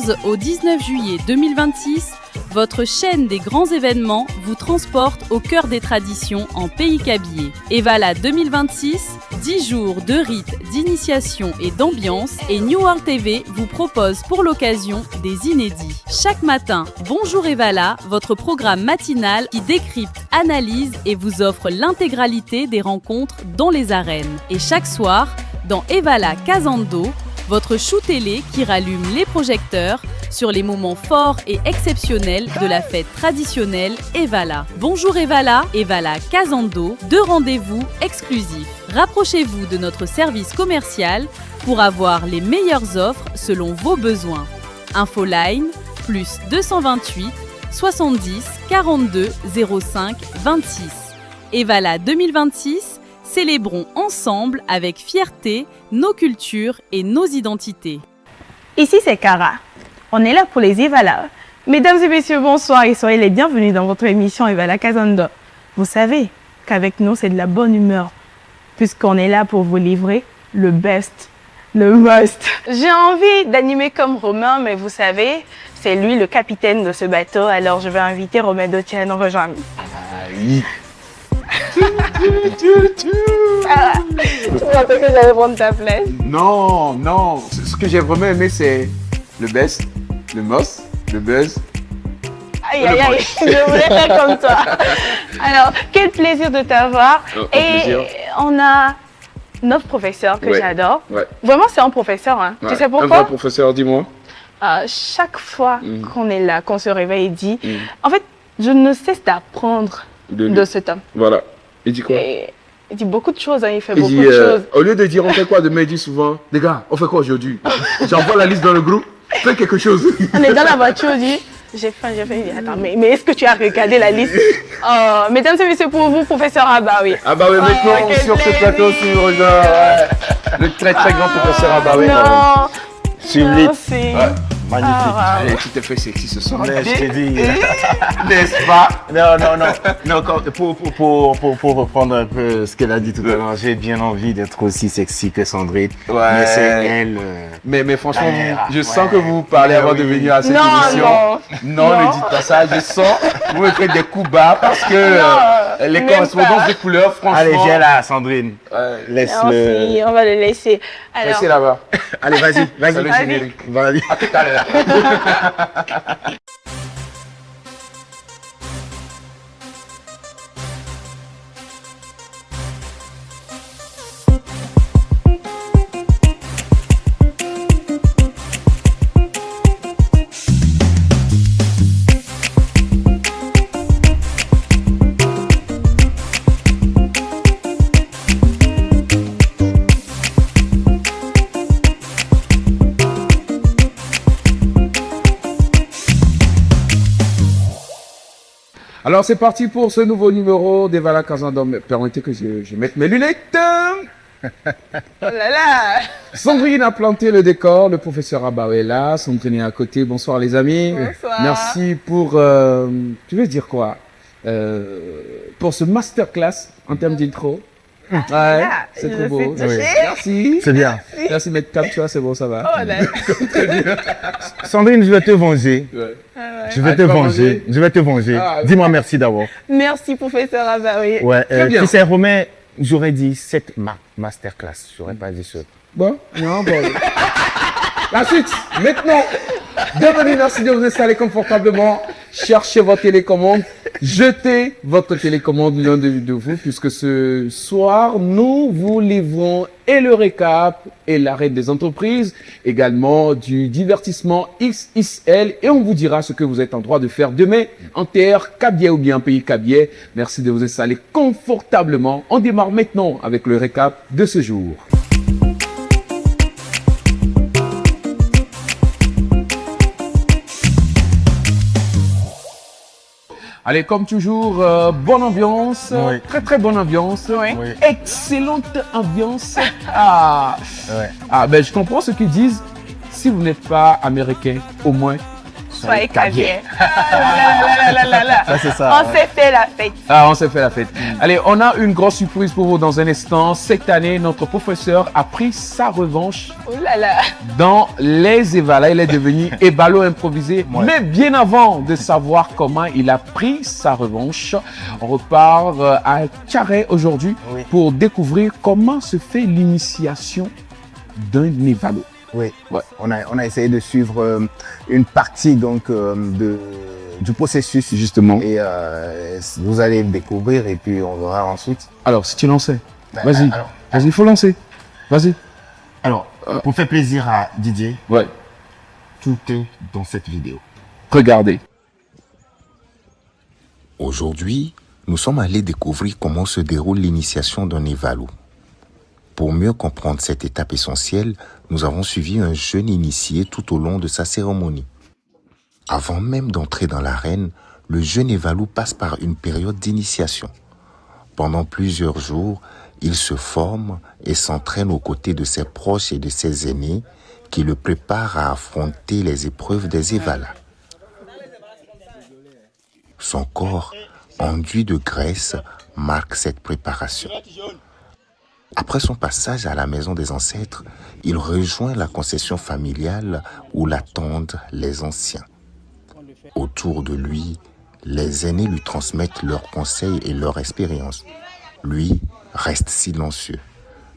14 au 19 juillet 2026, votre chaîne des grands événements vous transporte au cœur des traditions en pays kabyé. Evala 2026, 10 jours de rites, d'initiation et d'ambiance, et New World TV vous propose pour l'occasion des inédits. Chaque matin, Bonjour Evala, votre programme matinal qui décrypte, analyse et vous offre l'intégralité des rencontres dans les arènes. Et chaque soir, dans Evala Casando, votre chou télé qui rallume les projecteurs sur les moments forts et exceptionnels de la fête traditionnelle Evala. Bonjour Evala, Evala Casando, 2 rendez-vous exclusifs. Rapprochez-vous de notre service commercial pour avoir les meilleures offres selon vos besoins. Infoline, plus 228 70 42 05 26. Evala 2026, célébrons ensemble avec fierté nos cultures et nos identités. Ici c'est Cara. On est là pour les Evala. Mesdames et messieurs, bonsoir et soyez les bienvenus dans votre émission Evala Casando. Vous savez qu'avec nous c'est de la bonne humeur puisqu'on est là pour vous livrer le best, le must. J'ai envie d'animer comme Romain, mais vous savez, c'est lui le capitaine de ce bateau, alors je vais inviter Romain Dautier à nous rejoindre. Oui. Tu pensais que j'allais prendre ta place? Non, non. Ce que j'ai vraiment aimé, c'est le best, le most, le buzz. Aïe, aïe, aïe, je voulais faire comme toi. Alors, quel plaisir de t'avoir. Et plaisir. on a notre professeur que j'adore. Ouais. Vraiment, c'est un professeur. Hein. Ouais. Tu sais Un pourquoi? vrai professeur, dis-moi. Chaque fois qu'on est là, qu'on se réveille, il dit en fait, je ne cesse d'apprendre de cet homme. Voilà. Il dit quoi? Et il dit beaucoup de choses, hein. Il fait Il beaucoup dit, de choses. au lieu de dire on fait quoi demain, il dit souvent, les gars, on fait quoi aujourd'hui? J'envoie la liste dans le groupe, fais quelque chose. On est dans la voiture, il dit j'ai faim, j'ai faim. Il dit attends, mais est-ce que tu as regardé la liste? Mesdames et messieurs, pour vous, professeur Abaoui. Ah bah oui, maintenant, quel sur ce plaisir. plateau, sur le très très grand professeur Abaoui. Non, Sublime. merci. Ouais. Magnifique. Allez, tu t'es fait sexy ce soir. Mais je t'ai dit. N'est-ce pas? Non, pour reprendre un peu ce qu'elle a dit tout à l'heure, j'ai bien envie d'être aussi sexy que Sandrine. Ouais. Mais c'est elle. Mais franchement, je Ouais. sens que vous parlez avant de venir à cette Non, émission. non. Ne dites pas ça. Je sens, vous me faites des coups bas parce que les même correspondances pas. de couleurs, franchement. Allez, viens là, Sandrine. Merci, Laisse-le. on va le laisser. Alors, Restez là-bas. Allez, vas-y, C'est le vas-y. générique. Vas-y. À tout à l'heure. Alors c'est parti pour ce nouveau numéro d'Evala Casando. Permettez que je mette mes lunettes. oh là là. Sandrine a planté le décor, le professeur Abaoui est là, Sandrine est à côté. Bonsoir les amis. Bonsoir. Merci pour, tu veux dire quoi? Pour ce masterclass en termes d'intro. Ouais, c'est trop beau. Je sais toucher. Merci. C'est bien. Merci mettre cap, tu vois, c'est bon, ça va. Oh là. Sandrine, je vais te venger. Ouais. Je vais Ah, te tu vas venger. venger? Je vais te venger. Ah, Dis-moi merci d'abord. Merci, professeur Abaoui. Ouais, Très bien. tu sais, Romain, j'aurais dit cette masterclass. J'aurais pas dit ce. Bon, non, bon. La suite, maintenant, bienvenue, merci de vous installer confortablement. Cherchez votre télécommande, jetez votre télécommande l'un de vous, puisque ce soir, nous vous livrons et le récap et l'arrêt des entreprises, également du divertissement XXL, et on vous dira ce que vous êtes en droit de faire demain en terre Kabyé ou bien pays Kabyé. Merci de vous installer confortablement. On démarre maintenant avec le récap de ce jour. Allez, comme toujours, bonne ambiance, Oui. très très bonne ambiance, Oui. Oui. excellente ambiance. Ben je comprends ce qu'ils disent. Si vous n'êtes pas américain, au moins soyez cavier. Là. Ça, c'est ça. On s'est fait la fête. Ah, on s'est fait la fête. Allez, on a une grosse surprise pour vous dans un instant. Cette année, notre professeur a pris sa revanche Oh là là. dans les Evala. Il est devenu ébalo improvisé. Mais bien avant de savoir comment il a pris sa revanche, on repart à Carré aujourd'hui pour découvrir comment se fait l'initiation d'un Évalo. Oui, Ouais. on a essayé de suivre une partie donc du processus Justement. et vous allez le découvrir et puis on verra ensuite. Alors, si tu lançais, Ben, vas-y. alors- Vas-y, il faut lancer. Vas-y. Alors, pour faire plaisir à Didier, Ouais. tout est dans cette vidéo. Regardez. Aujourd'hui, nous sommes allés découvrir comment se déroule l'initiation d'un Évalo. Pour mieux comprendre cette étape essentielle, nous avons suivi un jeune initié tout au long de sa cérémonie. Avant même d'entrer dans l'arène, le jeune Évalo passe par une période d'initiation. Pendant plusieurs jours, il se forme et s'entraîne aux côtés de ses proches et de ses aînés qui le préparent à affronter les épreuves des Évalas. Son corps, enduit de graisse, marque cette préparation. Après son passage à la maison des ancêtres, il rejoint la concession familiale où l'attendent les anciens. Autour de lui, les aînés lui transmettent leurs conseils et leur expérience. Lui reste silencieux.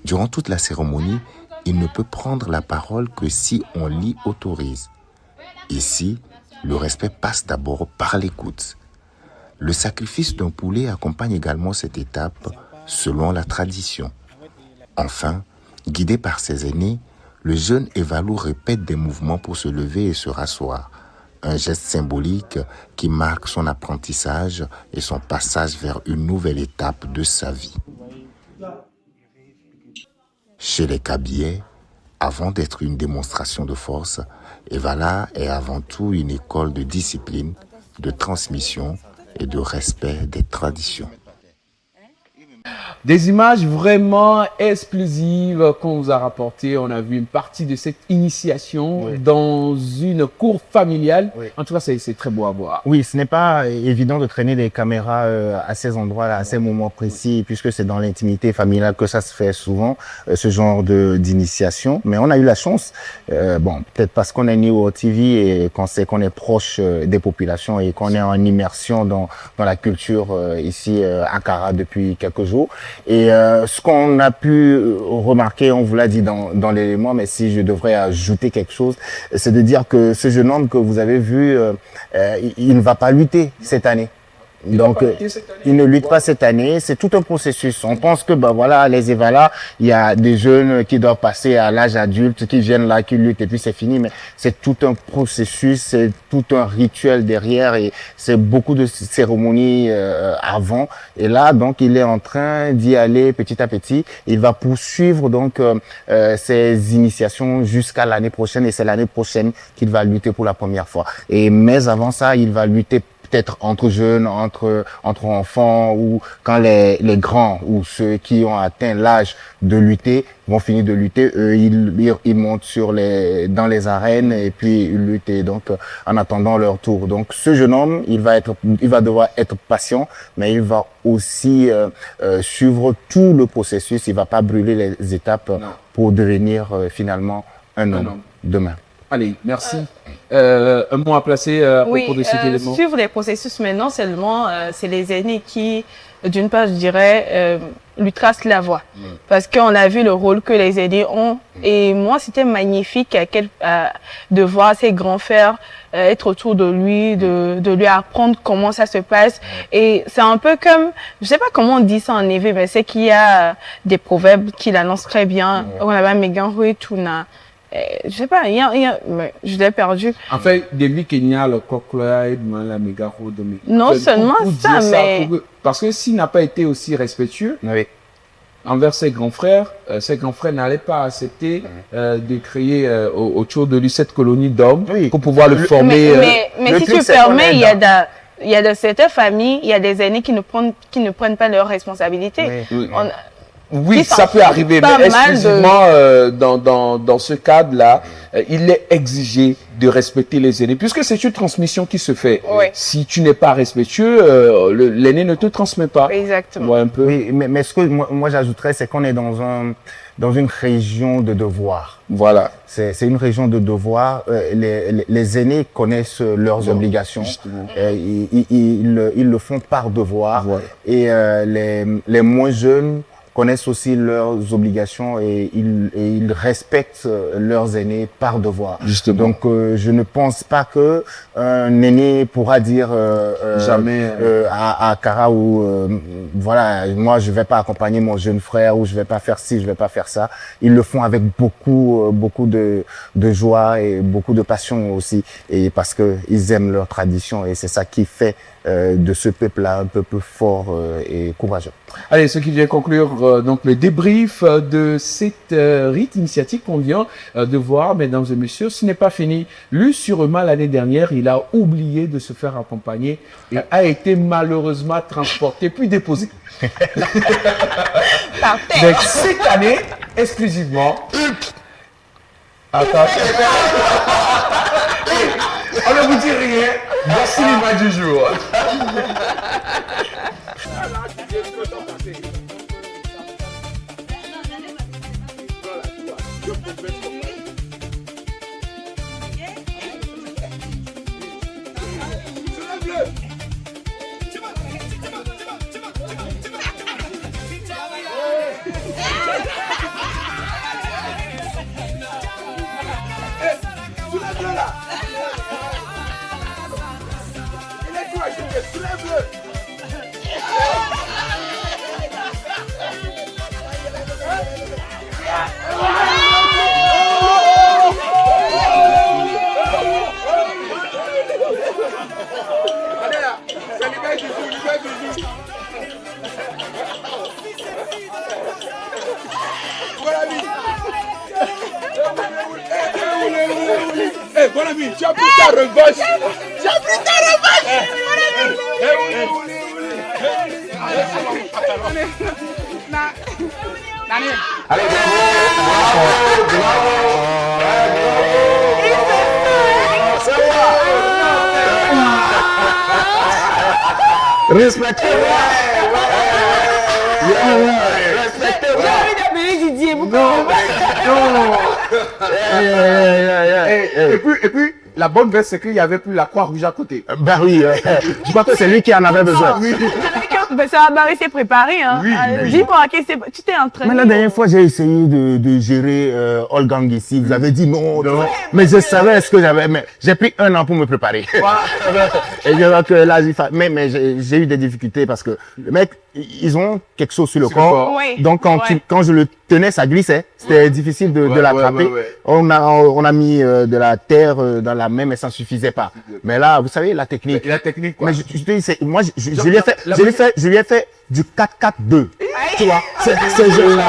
Durant toute la cérémonie, il ne peut prendre la parole que si on l'y autorise. Ici, le respect passe d'abord par l'écoute. Le sacrifice d'un poulet accompagne également cette étape selon la tradition. Enfin, guidé par ses aînés, le jeune Évalo répète des mouvements pour se lever et se rasseoir. Un geste symbolique qui marque son apprentissage et son passage vers une nouvelle étape de sa vie. Chez les Kabyais, avant d'être une démonstration de force, Évala est avant tout une école de discipline, de transmission et de respect des traditions. Des images vraiment explosives qu'on vous a rapportées. On a vu une partie de cette initiation dans une cour familiale. Oui. En tout cas, c'est très beau à voir. Oui, ce n'est pas évident de traîner des caméras à ces endroits-là, à ces moments précis, puisque c'est dans l'intimité familiale que ça se fait souvent, ce genre d'initiation. Mais on a eu la chance, bon, peut-être parce qu'on est né au TV et qu'on sait qu'on est proche des populations et qu'on est en immersion dans la culture ici à Kara depuis quelques jours. Et ce qu'on a pu remarquer, on vous l'a dit dans l'élément, mais si je devrais ajouter quelque chose, c'est de dire que ce jeune homme que vous avez vu, il ne va pas lutter cette année. Donc, il ne lutte pas cette année. C'est tout un processus. On pense que, ben voilà, les Évalas, il y a des jeunes qui doivent passer à l'âge adulte, qui viennent là, qui luttent et puis c'est fini. Mais c'est tout un processus, c'est tout un rituel derrière et c'est beaucoup de cérémonies avant. Et là, donc, il est en train d'y aller petit à petit. Il va poursuivre donc ses initiations jusqu'à l'année prochaine et c'est l'année prochaine qu'il va lutter pour la première fois. Mais avant ça, il va lutter peut-être entre jeunes, entre enfants ou quand les grands ou ceux qui ont atteint l'âge de lutter vont finir de lutter, eux ils montent dans les arènes et puis ils luttent et donc en attendant leur tour. Donc ce jeune homme, il va devoir être patient, mais il va aussi suivre tout le processus, il va pas brûler les étapes pour devenir finalement un homme demain. Allez, merci. Un mot à placer à propos de cet élément. Suivre les processus maintenant seulement, c'est les aînés qui, d'une part, je dirais, lui tracent la voie. Parce qu'on a vu le rôle que les aînés ont. Et moi, c'était magnifique de voir ses grands frères être autour de lui, de lui apprendre comment ça se passe. Et c'est un peu comme, je sais pas comment on dit ça en éveil, mais c'est qu'il y a des proverbes qui l'annoncent très bien. On a Megan Hui, Tuna. Je sais pas, mais je l'ai perdu. En fait, depuis Kenya, le coq-là, la méga de Non seulement ça, mais... Parce que s'il n'a pas été aussi respectueux envers ses grands frères n'allaient pas accepter de créer autour de lui cette colonie d'hommes pour pouvoir le former. Mais si tu permets, il y a de certaines familles, il y a des aînés qui ne prennent pas leurs responsabilités. Oui, qui ça s'en peut arriver, pas mais mal de- exclusivement dans ce cadre-là, il est exigé de respecter les aînés, puisque c'est une transmission qui se fait. Oui. Si tu n'es pas respectueux, l'aîné ne te transmet pas. Exactement. Ouais, un peu. Oui, mais ce que moi j'ajouterais, c'est qu'on est dans une région de devoir. Voilà. C'est une région de devoir. Les aînés connaissent leurs obligations. Justement. Ils le font par devoir. Voilà. Et les moins jeunes connaissent aussi leurs obligations et ils respectent leurs aînés par devoir. Justement. Donc je ne pense pas que un aîné pourra dire Jamais. à Kara ou voilà, moi je vais pas accompagner mon jeune frère ou je vais pas faire ci, je vais pas faire ça. Ils le font avec beaucoup de joie et beaucoup de passion aussi, et parce que ils aiment leur tradition, et c'est ça qui fait de ce peuple-là un peuple fort et courageux. Allez, ce qui vient conclure donc le débrief de cette rite initiatique qu'on vient de voir, mesdames et messieurs. Ce n'est pas fini. Lui, sûrement l'année dernière, il a oublié de se faire accompagner et a été malheureusement transporté puis déposé. Par terre. Donc cette année, exclusivement. Attends. On ne vous dit rien. Voici l'image du jour. Bon ami, tu as pris ta revanche. Tu as pris ta revanche. Allez, bravo, Respectez-moi. J'ai envie d'appeler Didier. Et puis, la bonne nouvelle, c'est qu'il n'y avait plus la Croix-Rouge à côté. Bah oui, je pense que c'est lui qui en avait besoin. Ben, ça va, Barry s'est préparé. Hein. Oui, oui. Dis-moi, tu t'es entraîné. Mais la dernière fois, j'ai essayé de gérer Olgang ici. Vous avez dit non. Mais je savais ce que j'avais. Mais j'ai pris 1 an pour me préparer. Et je vois que là, mais j'ai eu des difficultés parce que le mec, ils ont quelque chose sur le corps. Oui. Donc quand je le tenais, ça glissait. C'était difficile de l'attraper. ouais. On a mis de la terre dans la main, mais ça ne suffisait pas. Mais là, vous savez, la technique. La technique, quoi. Mais je te dis, moi, je lui ai fait du 4-4-2. Tu vois, ce jeu-là.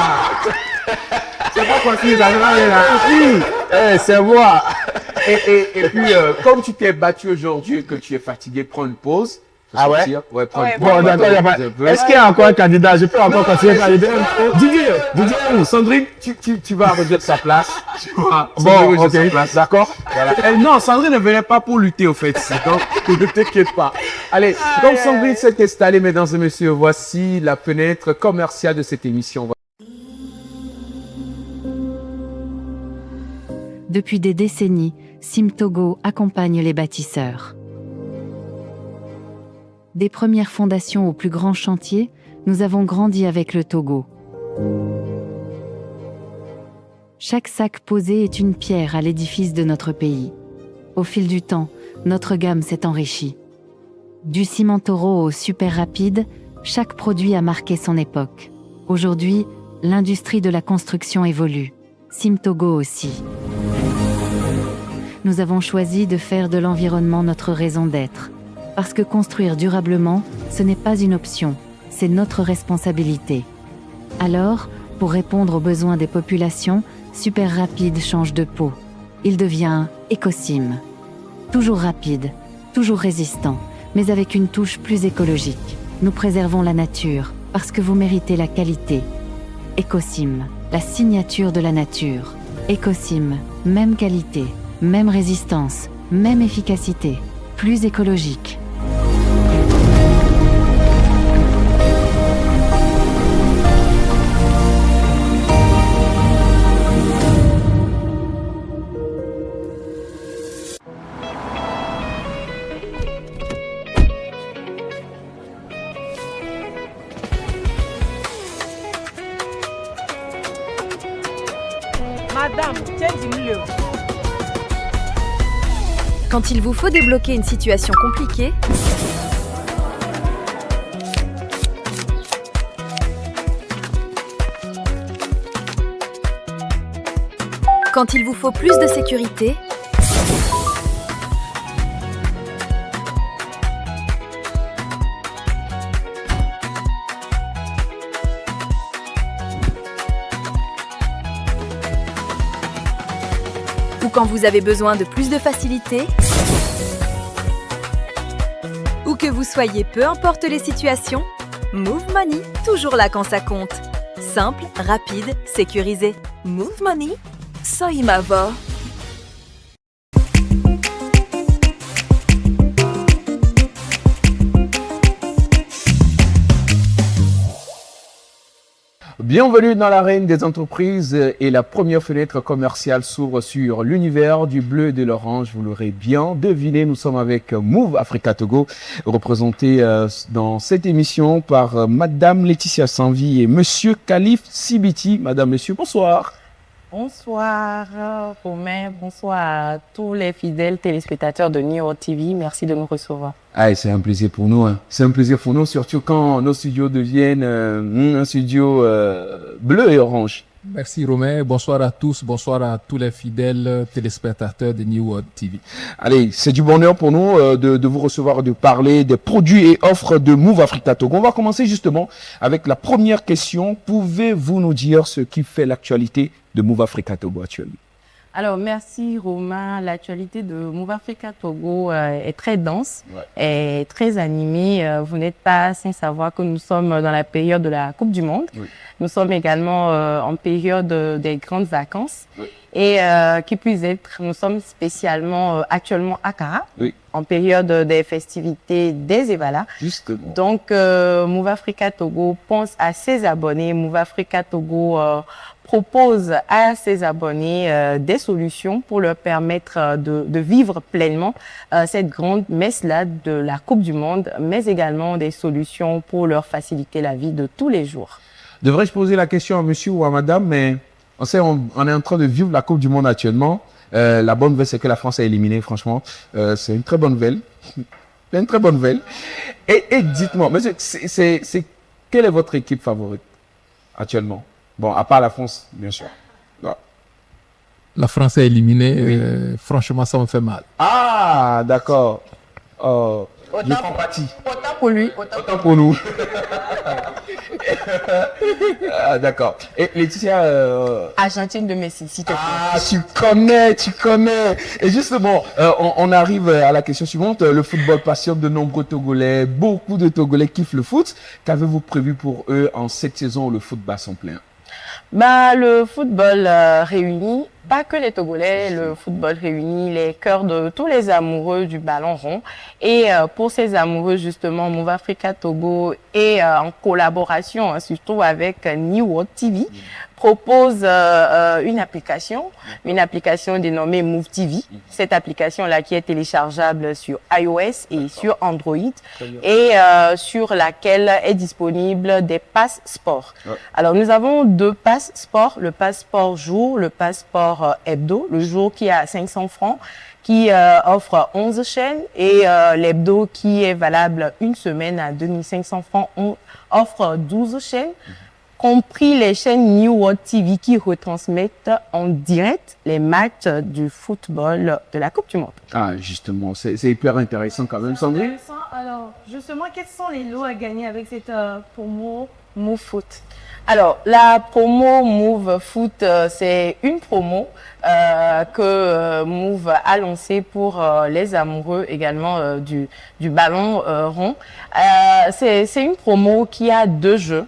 C'est pas facile, ça va aller là. Oui, c'est moi. Et puis, comme tu t'es battu aujourd'hui et que tu es fatigué, prends une pause. Faut Ah ouais? sortir. Ouais, prends Ouais, une pause. Bon, d'accord, il y a pas. Est-ce qu'il y a encore un candidat? Je peux encore continuer à candidat. Didier, Sandrine, tu vas rejoindre sa place. Tu vois, Bon, Sandrine rejoint ok, sa place. d'accord. Voilà. Non, Sandrine ne venait pas pour lutter au fait. Donc, ne t'inquiète pas. Allez, comme Sandrine s'est installée, mesdames et messieurs, voici la fenêtre commerciale de cette émission. Depuis des décennies, Simtogo accompagne les bâtisseurs. Des premières fondations aux plus grands chantiers, nous avons grandi avec le Togo. Chaque sac posé est une pierre à l'édifice de notre pays. Au fil du temps, notre gamme s'est enrichie. Du ciment taureau au super rapide, chaque produit a marqué son époque. Aujourd'hui, l'industrie de la construction évolue. Simtogo aussi. Nous avons choisi de faire de l'environnement notre raison d'être. Parce que construire durablement, ce n'est pas une option, c'est notre responsabilité. Alors, pour répondre aux besoins des populations, Super Rapide change de peau. Il devient Ecosim. Toujours rapide, toujours résistant, mais avec une touche plus écologique. Nous préservons la nature, parce que vous méritez la qualité. Ecosim, la signature de la nature. Ecosim, même qualité, même résistance, même efficacité, plus écologique. Madame, change-le. Quand il vous faut débloquer une situation compliquée, quand il vous faut plus de sécurité, ou quand vous avez besoin de plus de facilité, où que vous soyez, peu importe les situations, Move Money, toujours là quand ça compte. Simple, rapide, sécurisé. Move Money, ça y va. Bienvenue dans l'arène des entreprises et la première fenêtre commerciale s'ouvre sur l'univers du bleu et de l'orange. Vous l'aurez bien deviné, nous sommes avec Move Africa Togo, représenté dans cette émission par Madame Laetitia Sanvi et Monsieur Khalif Sibiti. Madame, Monsieur, bonsoir. Bonsoir Romain, bonsoir à tous les fidèles téléspectateurs de New World TV. Merci de nous recevoir. Ah, c'est un plaisir pour nous. Hein. C'est un plaisir pour nous, surtout quand nos studios deviennent un studio bleu et orange. Merci Romain, bonsoir à tous les fidèles téléspectateurs de New World TV. Allez, c'est du bonheur pour nous de vous recevoir, de parler des produits et offres de Move Africa Togo. On va commencer justement avec la première question. Pouvez-vous nous dire ce qui fait l'actualité de Move Africa Togo actuellement? Alors, merci Romain. L'actualité de Move Africa Togo est très dense, est très animée. Vous n'êtes pas sans savoir que nous sommes dans la période de la Coupe du Monde. Oui. Nous sommes également en période des grandes vacances. Oui. Et qui plus être, nous sommes spécialement actuellement à Accra, en période des festivités des Evala. Justement. Donc, Move Africa Togo pense à ses abonnés. Move Africa Togo propose à ses abonnés des solutions pour leur permettre de vivre pleinement cette grande messe-là de la Coupe du Monde, mais également des solutions pour leur faciliter la vie de tous les jours. Devrais-je poser la question à monsieur ou à madame, mais on sait, on est en train de vivre la Coupe du Monde actuellement. La bonne nouvelle, c'est que la France est éliminée, franchement. C'est une très bonne nouvelle. C'est une très bonne nouvelle. Et dites-moi, monsieur, quelle est votre équipe favorite actuellement? Bon, à part la France, bien sûr. Non. La France est éliminée, franchement, ça me fait mal. Ah, d'accord. Oh, je compatis. Autant pour lui, autant pour nous. Ah, d'accord. Et Laetitia... Argentine de Messi, s'il te plaît. Ah, tu connais. Et justement, on arrive à la question suivante. Le football passionne de nombreux Togolais. Beaucoup de Togolais kiffent le foot. Qu'avez-vous prévu pour eux en cette saison où le foot bat son plein? Le football réunit pas que les Togolais, le football réunit les cœurs de tous les amoureux du ballon rond. Et pour ces amoureux, justement, Move Africa Togo est en collaboration, surtout avec New World TV, propose une application dénommée Move TV. Cette application-là qui est téléchargeable sur iOS et sur Android et sur laquelle est disponible des passes sport. Alors, nous avons deux passes sport, le passeport jour, le passeport hebdo, le jour qui est à 500 francs, qui offre 11 chaînes et l'hebdo qui est valable une semaine à 2500 francs, on offre 12 chaînes. Compris les chaînes New World TV qui retransmettent en direct les matchs du football de la Coupe du Monde. Ah, justement, c'est hyper intéressant quand même, Sandrine. Alors, justement, quels sont les lots à gagner avec cette promo Move Foot? Alors, la promo Move Foot, c'est une promo que Move a lancée pour les amoureux également du ballon rond. C'est une promo qui a deux jeux.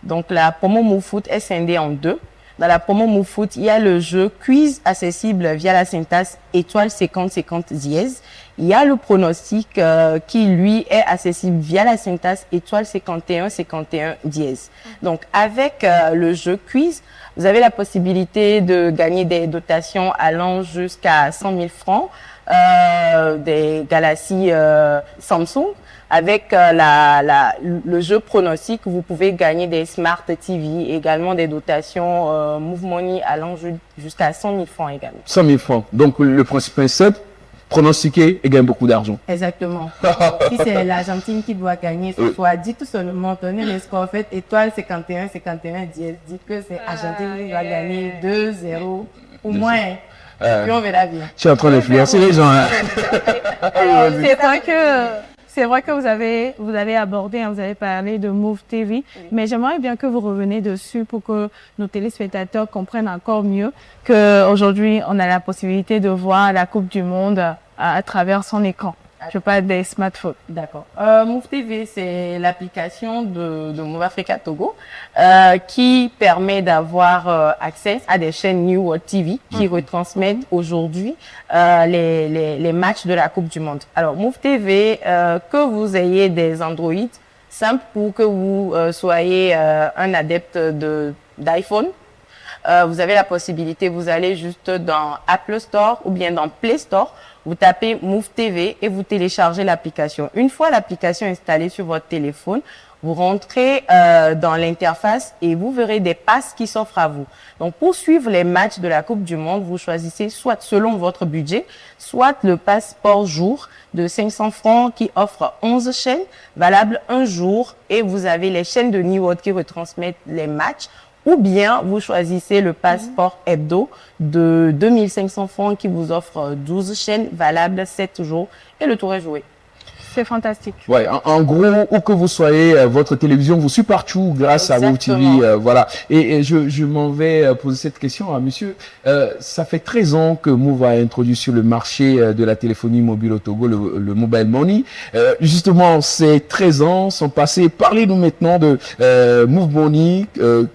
Donc, la promo Move Foot est scindée en deux. Dans la promo Move Foot, il y a le jeu quiz accessible via la syntaxe étoile 50 dièse. Il y a le pronostic qui, lui, est accessible via la syntaxe étoile 51 dièse. Donc, avec le jeu quiz, vous avez la possibilité de gagner des dotations allant jusqu'à 100 000 francs, des Galaxy Samsung. Avec le jeu pronostic, vous pouvez gagner des Smart TV, également des dotations Move Money allant jusqu'à 100 000 francs également. 100 000 francs. Donc, le principe est simple, pronostiquer et gagner beaucoup d'argent. Exactement. Si c'est l'Argentine qui doit gagner ce soir, dites tout seulement, donnez les scores, faites étoile 51 dièse, dites que c'est Argentine qui va gagner 2-0 ou moins. Puis on verra bien. Tu es en train d'influencer les gens. Hein? C'est vrai que vous avez abordé, vous avez parlé de Move TV, mais j'aimerais bien que vous reveniez dessus pour que nos téléspectateurs comprennent encore mieux qu'aujourd'hui, on a la possibilité de voir la Coupe du Monde à travers son écran. Je parle des smartphones. D'accord. Move TV, c'est l'application de Move Africa Togo qui permet d'avoir accès à des chaînes New World TV qui retransmettent aujourd'hui les matchs de la Coupe du Monde. Alors, Move TV, que vous ayez des Android, simple pour que vous soyez un adepte d'iPhone, vous avez la possibilité, vous allez juste dans Apple Store ou bien dans Play Store, vous tapez Move TV et vous téléchargez l'application. Une fois l'application installée sur votre téléphone, vous rentrez dans l'interface et vous verrez des passes qui s'offrent à vous. Donc, pour suivre les matchs de la Coupe du Monde, vous choisissez soit selon votre budget, soit le passeport jour de 500 francs qui offre 11 chaînes, valable un jour, et vous avez les chaînes de New World qui retransmettent les matchs. Ou bien, vous choisissez le passeport hebdo de 2500 francs qui vous offre 12 chaînes valables 7 jours et le tour est joué. C'est fantastique. Ouais, en gros, où que vous soyez, votre télévision vous suit partout grâce à Move TV. Voilà. Et je m'en vais poser cette question à monsieur. Ça fait 13 ans que Move a introduit sur le marché de la téléphonie mobile au Togo le Mobile Money. Justement, ces 13 ans sont passés. Parlez-nous maintenant de Move Money,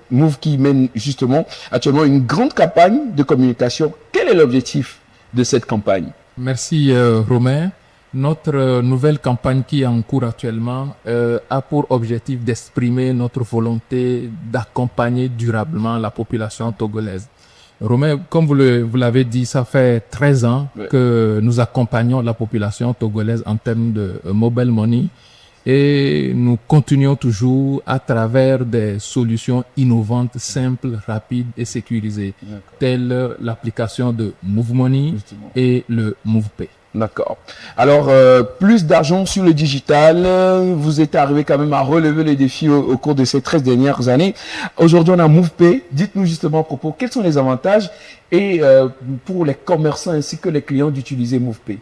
Move qui mène justement actuellement une grande campagne de communication. Quel est l'objectif de cette campagne? Merci Romain. Notre nouvelle campagne qui est en cours actuellement a pour objectif d'exprimer notre volonté d'accompagner durablement la population togolaise. Romain, comme vous l'avez dit, ça fait 13 ans que nous accompagnons la population togolaise en termes de mobile money et nous continuons toujours à travers des solutions innovantes, simples, rapides et sécurisées, telles l'application de Move Money et le Move Pay. D'accord. Alors, plus d'argent sur le digital, vous êtes arrivé quand même à relever les défis au cours de ces 13 dernières années. Aujourd'hui, on a MovePay. Dites-nous justement à propos, quels sont les avantages et pour les commerçants ainsi que les clients d'utiliser MovePay?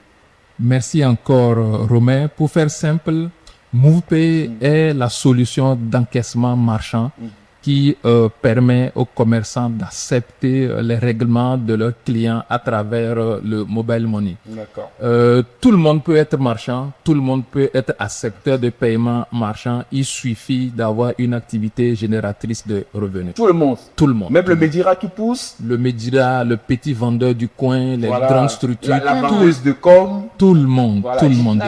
Merci encore, Romain. Pour faire simple, MovePay est la solution d'encaissement marchand qui permet aux commerçants d'accepter les règlements de leurs clients à travers le mobile money. D'accord. Tout le monde peut être marchand, tout le monde peut être accepteur de paiement marchand. Il suffit d'avoir une activité génératrice de revenus. Tout le monde. Tout le monde. Même le Médira qui pousse. Le Médira, le petit vendeur du coin, les grandes structures. La vendeuse de com. Tout le monde. Voilà. Tout le monde.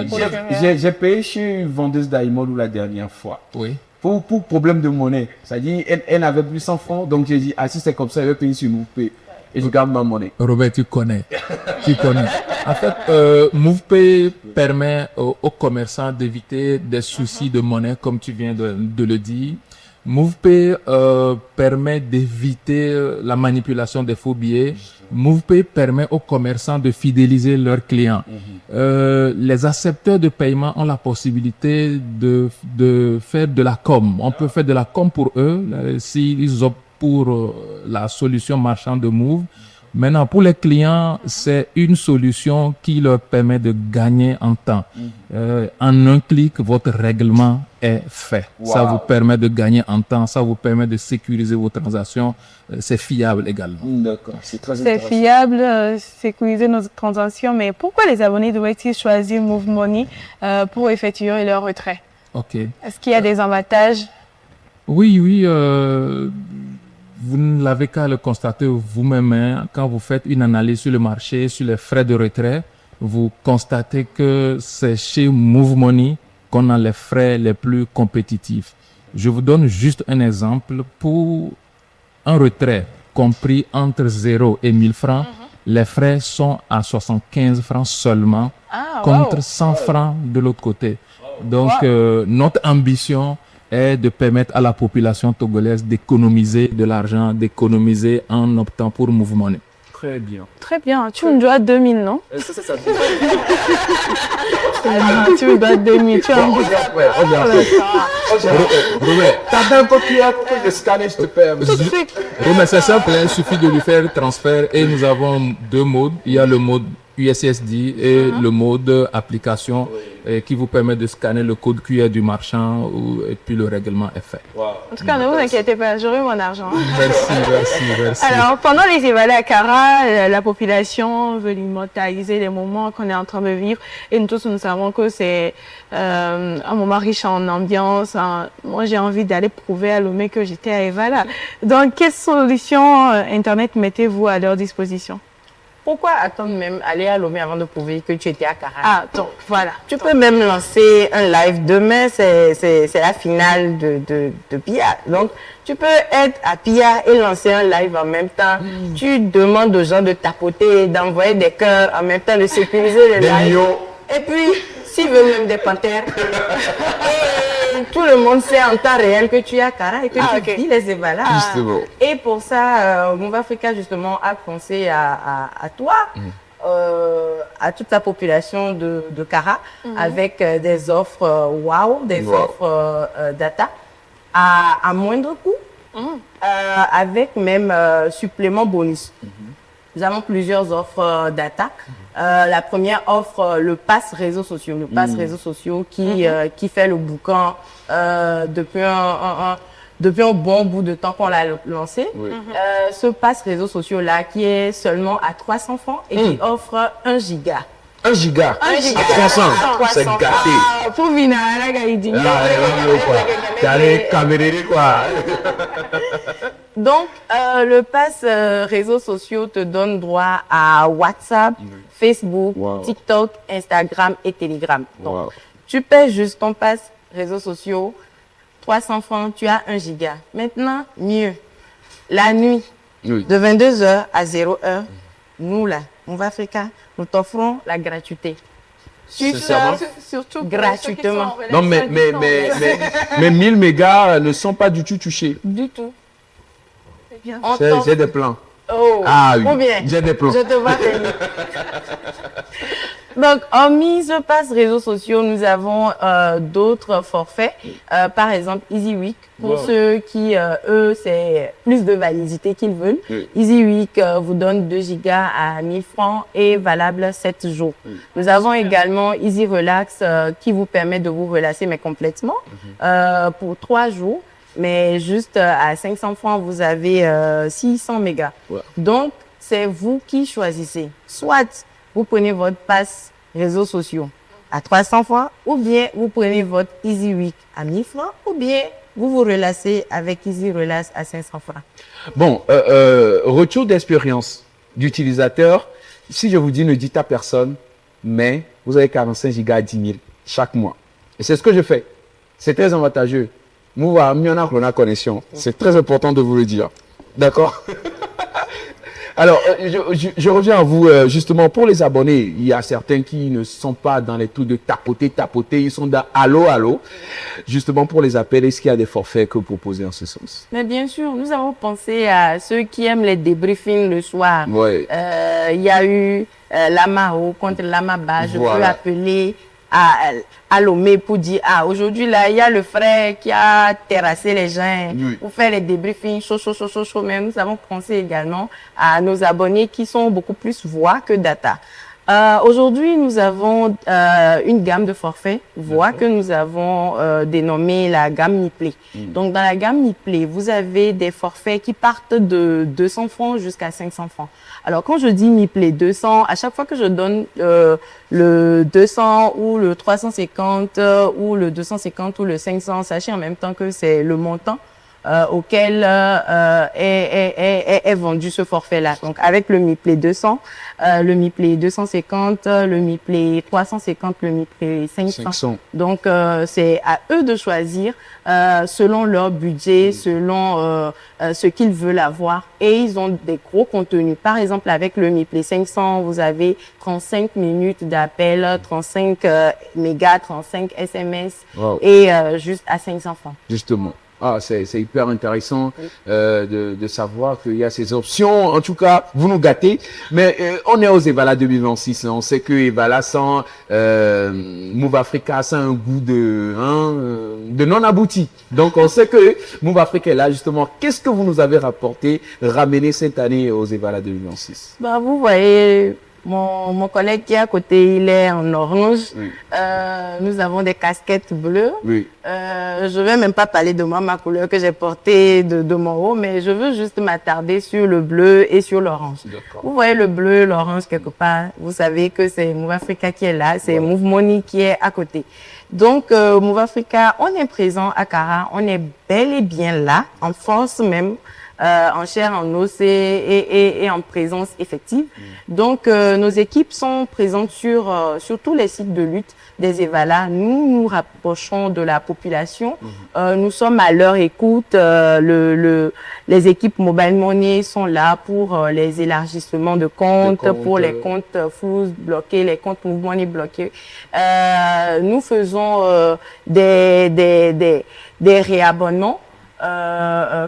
J'ai payé chez une vendeuse d'iMall la dernière fois. Oui. Pour problème de monnaie. C'est-à-dire, elle n'avait plus 100 francs, donc j'ai dit, ah, si c'est comme ça, elle va payer sur MovePay. Et je garde ma monnaie. Robert, tu connais. Tu connais. En fait, MovePay permet aux commerçants d'éviter des soucis de monnaie, comme tu viens de le dire. MovePay permet d'éviter la manipulation des faux billets. MovePay permet aux commerçants de fidéliser leurs clients. Les accepteurs de paiement ont la possibilité de faire de la com. On peut faire de la com pour eux s'ils optent pour la solution marchande de Move. Maintenant, pour les clients, c'est une solution qui leur permet de gagner en temps. En un clic, votre règlement est fait. Wow. Ça vous permet de gagner en temps, ça vous permet de sécuriser vos transactions. C'est fiable également. D'accord, c'est très intéressant. C'est fiable, sécuriser nos transactions, mais pourquoi les abonnés doivent-ils choisir Move Money pour effectuer leur retrait? Ok. Est-ce qu'il y a des avantages? Oui, oui. Vous ne l'avez qu'à le constater vous-même. Hein. Quand vous faites une analyse sur le marché, sur les frais de retrait, vous constatez que c'est chez Move Money qu'on a les frais les plus compétitifs. Je vous donne juste un exemple. Pour un retrait compris entre 0 et 1000 francs, les frais sont à 75 francs seulement, contre 100 francs de l'autre côté. Donc, notre ambition est de permettre à la population togolaise d'économiser de l'argent, d'économiser en optant pour Move Money. Très bien. Très bien. Tu me dois 2000, non? Ça, c'est ça. Tu me dois 2000. Tu as un Robert, t'as d'un papier à côté de scanner, je te paie. Oui, mais c'est simple, hein, il suffit de lui faire le transfert et nous avons deux modes. Il y a le mode USSD et le mode application qui vous permet de scanner le code QR du marchand et puis le règlement est fait. En tout cas, ne vous inquiétez pas, j'aurai mon argent. Merci. Alors, pendant les évaluations à Cara, la population veut immortaliser les moments qu'on est en train de vivre et nous tous, nous savons que c'est un moment riche en ambiance. Moi, j'ai envie d'aller prouver à Lomé que j'étais à Evala. Donc, quelles solutions Internet mettez-vous à leur disposition? Pourquoi attendre même aller à Lomé avant de prouver que tu étais à Cara? Ah, donc, voilà. Tu peux même lancer un live. Demain, c'est la finale de Pia. Donc, tu peux être à Pia et lancer un live en même temps. Tu demandes aux gens de tapoter, d'envoyer des cœurs, en même temps de sécuriser les lives. Et puis, s'ils veulent même des panthères, tout le monde sait en temps réel que tu es à Cara et que tu vis les évalas. Et pour ça, Move Africa, justement, a pensé à toi, à toute la population de Cara, avec des offres wow, des offres data à moindre coût, avec même supplément bonus. Nous avons plusieurs offres data. La première offre le pass réseaux sociaux. Le pass réseaux sociaux qui fait le boucan depuis un bon bout de temps qu'on l'a lancé. Ce pass réseaux sociaux-là qui est seulement à 300 francs et qui offre 1 giga. 1 giga. 1 giga. 300. C'est gâté. Pour venir à la Gaïdi. Donc, le pass réseaux sociaux te donne droit à WhatsApp, Facebook, TikTok, Instagram et Telegram. Donc, tu paies juste ton pass réseaux sociaux, 300 francs, tu as 1 giga. Maintenant, mieux, la nuit, de 22h à 0h, nous là, Move Africa, nous t'offrons la gratuité. Surtout gratuitement. Non, mais 1000 mégas ne sont pas du tout touchés. Du tout. J'ai des plans. Oh, combien? J'ai des plans. Je te vois payer. Donc, hormis ce pass réseaux sociaux, nous avons d'autres forfaits. Par exemple, Easy Week, pour ceux qui, eux, c'est plus de validité qu'ils veulent. Easy Week vous donne 2 gigas à 1000 francs et valable 7 jours. Nous avons également Easy Relax qui vous permet de vous relaxer, mais complètement, pour 3 jours. Mais juste à 500 francs, vous avez 600 mégas. Donc, c'est vous qui choisissez. Soit vous prenez votre pass réseaux sociaux à 300 francs, ou bien vous prenez votre Easy Week à 1000 francs, ou bien vous vous relâchez avec Easy Relax à 500 francs. Bon, retour d'expérience d'utilisateur. Si je vous dis ne dites à personne, mais vous avez 45 gigas à 10 000 chaque mois. Et c'est ce que je fais. C'est très avantageux. Connexion. C'est très important de vous le dire. D'accord? Alors, je reviens à vous, justement, pour les abonnés. Il y a certains qui ne sont pas dans les trucs de tapoter. Ils sont dans allô. Justement, pour les appels, est-ce qu'il y a des forfaits que vous proposez en ce sens? Mais bien sûr, nous avons pensé à ceux qui aiment les débriefings le soir. Il y a eu Lamao contre Lamaba. Je peux appeler à Lomé pour dire aujourd'hui là il y a le frère qui a terrassé les gens pour faire les débriefings chaud. Mais nous avons pensé également à nos abonnés qui sont beaucoup plus voix que data. Aujourd'hui nous avons une gamme de forfaits voix que nous avons dénommée la gamme Mi Play. Donc dans la gamme Mi Play vous avez des forfaits qui partent de 200 francs jusqu'à 500 francs. Alors, quand je dis Mi Play 200, à chaque fois que je donne le 200 ou le 350 ou le 250 ou le 500, sachez en même temps que c'est le montant auquel est vendu ce forfait-là. Donc avec le Mi Play 200, le Mi Play 250, le Mi Play 350, le Mi Play 500. Donc c'est à eux de choisir selon leur budget, selon ce qu'ils veulent avoir. Et ils ont des gros contenus. Par exemple, avec le Mi Play 500, vous avez 35 minutes d'appel, 35 mégas, 35 SMS et juste à 500 francs. Justement. Ah, c'est hyper intéressant de savoir qu'il y a ces options. En tout cas, vous nous gâtez. Mais on est aux Evala 2026. On sait que Evala sans Move Africa, ça a un goût de non abouti. Donc, on sait que Move Africa est là justement. Qu'est-ce que vous nous avez ramené cette année aux Evala 2026? Bah, vous voyez. Mon collègue qui est à côté, il est en orange. Oui. Nous avons des casquettes bleues. Oui. Je vais même pas parler de moi, ma couleur que j'ai portée de mon haut, mais je veux juste m'attarder sur le bleu et sur l'orange. Vous voyez le bleu, l'orange quelque part. Vous savez que c'est Move Africa qui est là, c'est Move Money qui est à côté. Donc, Move Africa, on est présent à Kara, on est bel et bien là, en force même. En chair, en os et en présence effective. Donc, nos équipes sont présentes sur tous les sites de lutte des Evala. Nous nous rapprochons de la population. Nous sommes à leur écoute. Les équipes Mobile Money sont là pour les élargissements de comptes, pour les comptes flous bloqués, les comptes Move Money bloqués. Nous faisons des réabonnements.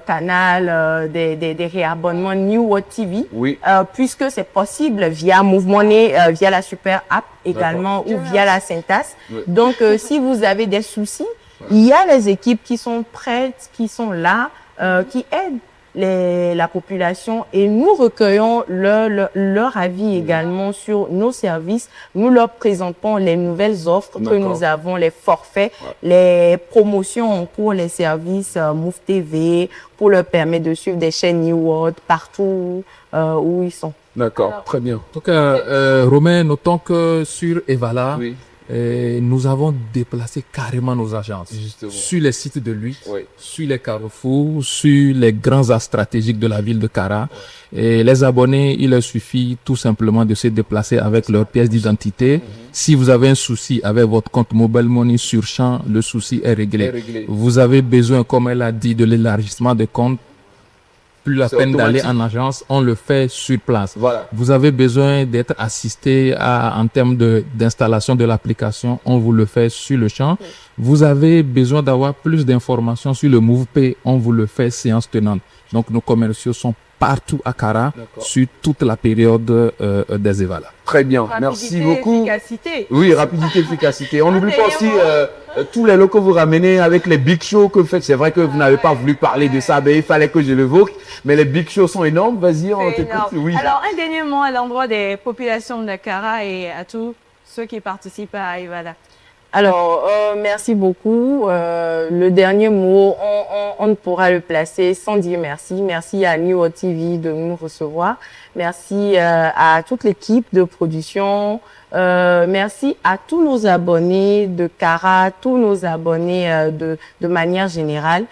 Canal, des réabonnements New World TV, puisque c'est possible via Move Money, via la Super App également ou via la Syntas. Donc, si vous avez des soucis, il y a les équipes qui sont prêtes, qui sont là, qui aident la population et nous recueillons leur avis également sur nos services. Nous leur présentons les nouvelles offres que nous avons, les forfaits, les promotions en cours, les services Move TV pour leur permettre de suivre des chaînes New World partout où ils sont. D'accord, très bien. En tout cas, Romain, notons que sur Evala, nous avons déplacé carrément nos agences sur les sites de lutte, sur les carrefours, sur les grands axes stratégiques de la ville de Kara. Et les abonnés, il leur suffit tout simplement de se déplacer avec leur pièce d'identité. Si vous avez un souci avec votre compte Mobile Money sur champ, le souci est réglé. Vous avez besoin, comme elle a dit, de l'élargissement des comptes. Plus la peine d'aller en agence, on le fait sur place. Vous avez besoin d'être assisté en termes d'installation de l'application, on vous le fait sur le champ. Vous avez besoin d'avoir plus d'informations sur le MovePay, on vous le fait séance tenante. Donc nos commerciaux sont partout à Kara sur toute la période des Evala. Très bien, merci beaucoup. Efficacité. Oui, rapidité, efficacité. On n'oublie pas aussi tous les lots que vous ramenez avec les big shows que vous faites. C'est vrai que vous n'avez pas voulu parler de ça, mais il fallait que je l'évoque. Mais les big shows sont énormes. Vas-y, on t'écoute. Oui. Alors, un dernier mot à l'endroit des populations de Kara et à tous ceux qui participent à Evala. Alors, merci beaucoup. Le dernier mot, on ne pourra le placer sans dire merci. Merci à New World TV de nous recevoir. Merci à toute l'équipe de production. Merci à tous nos abonnés de Kara, tous nos abonnés de manière générale.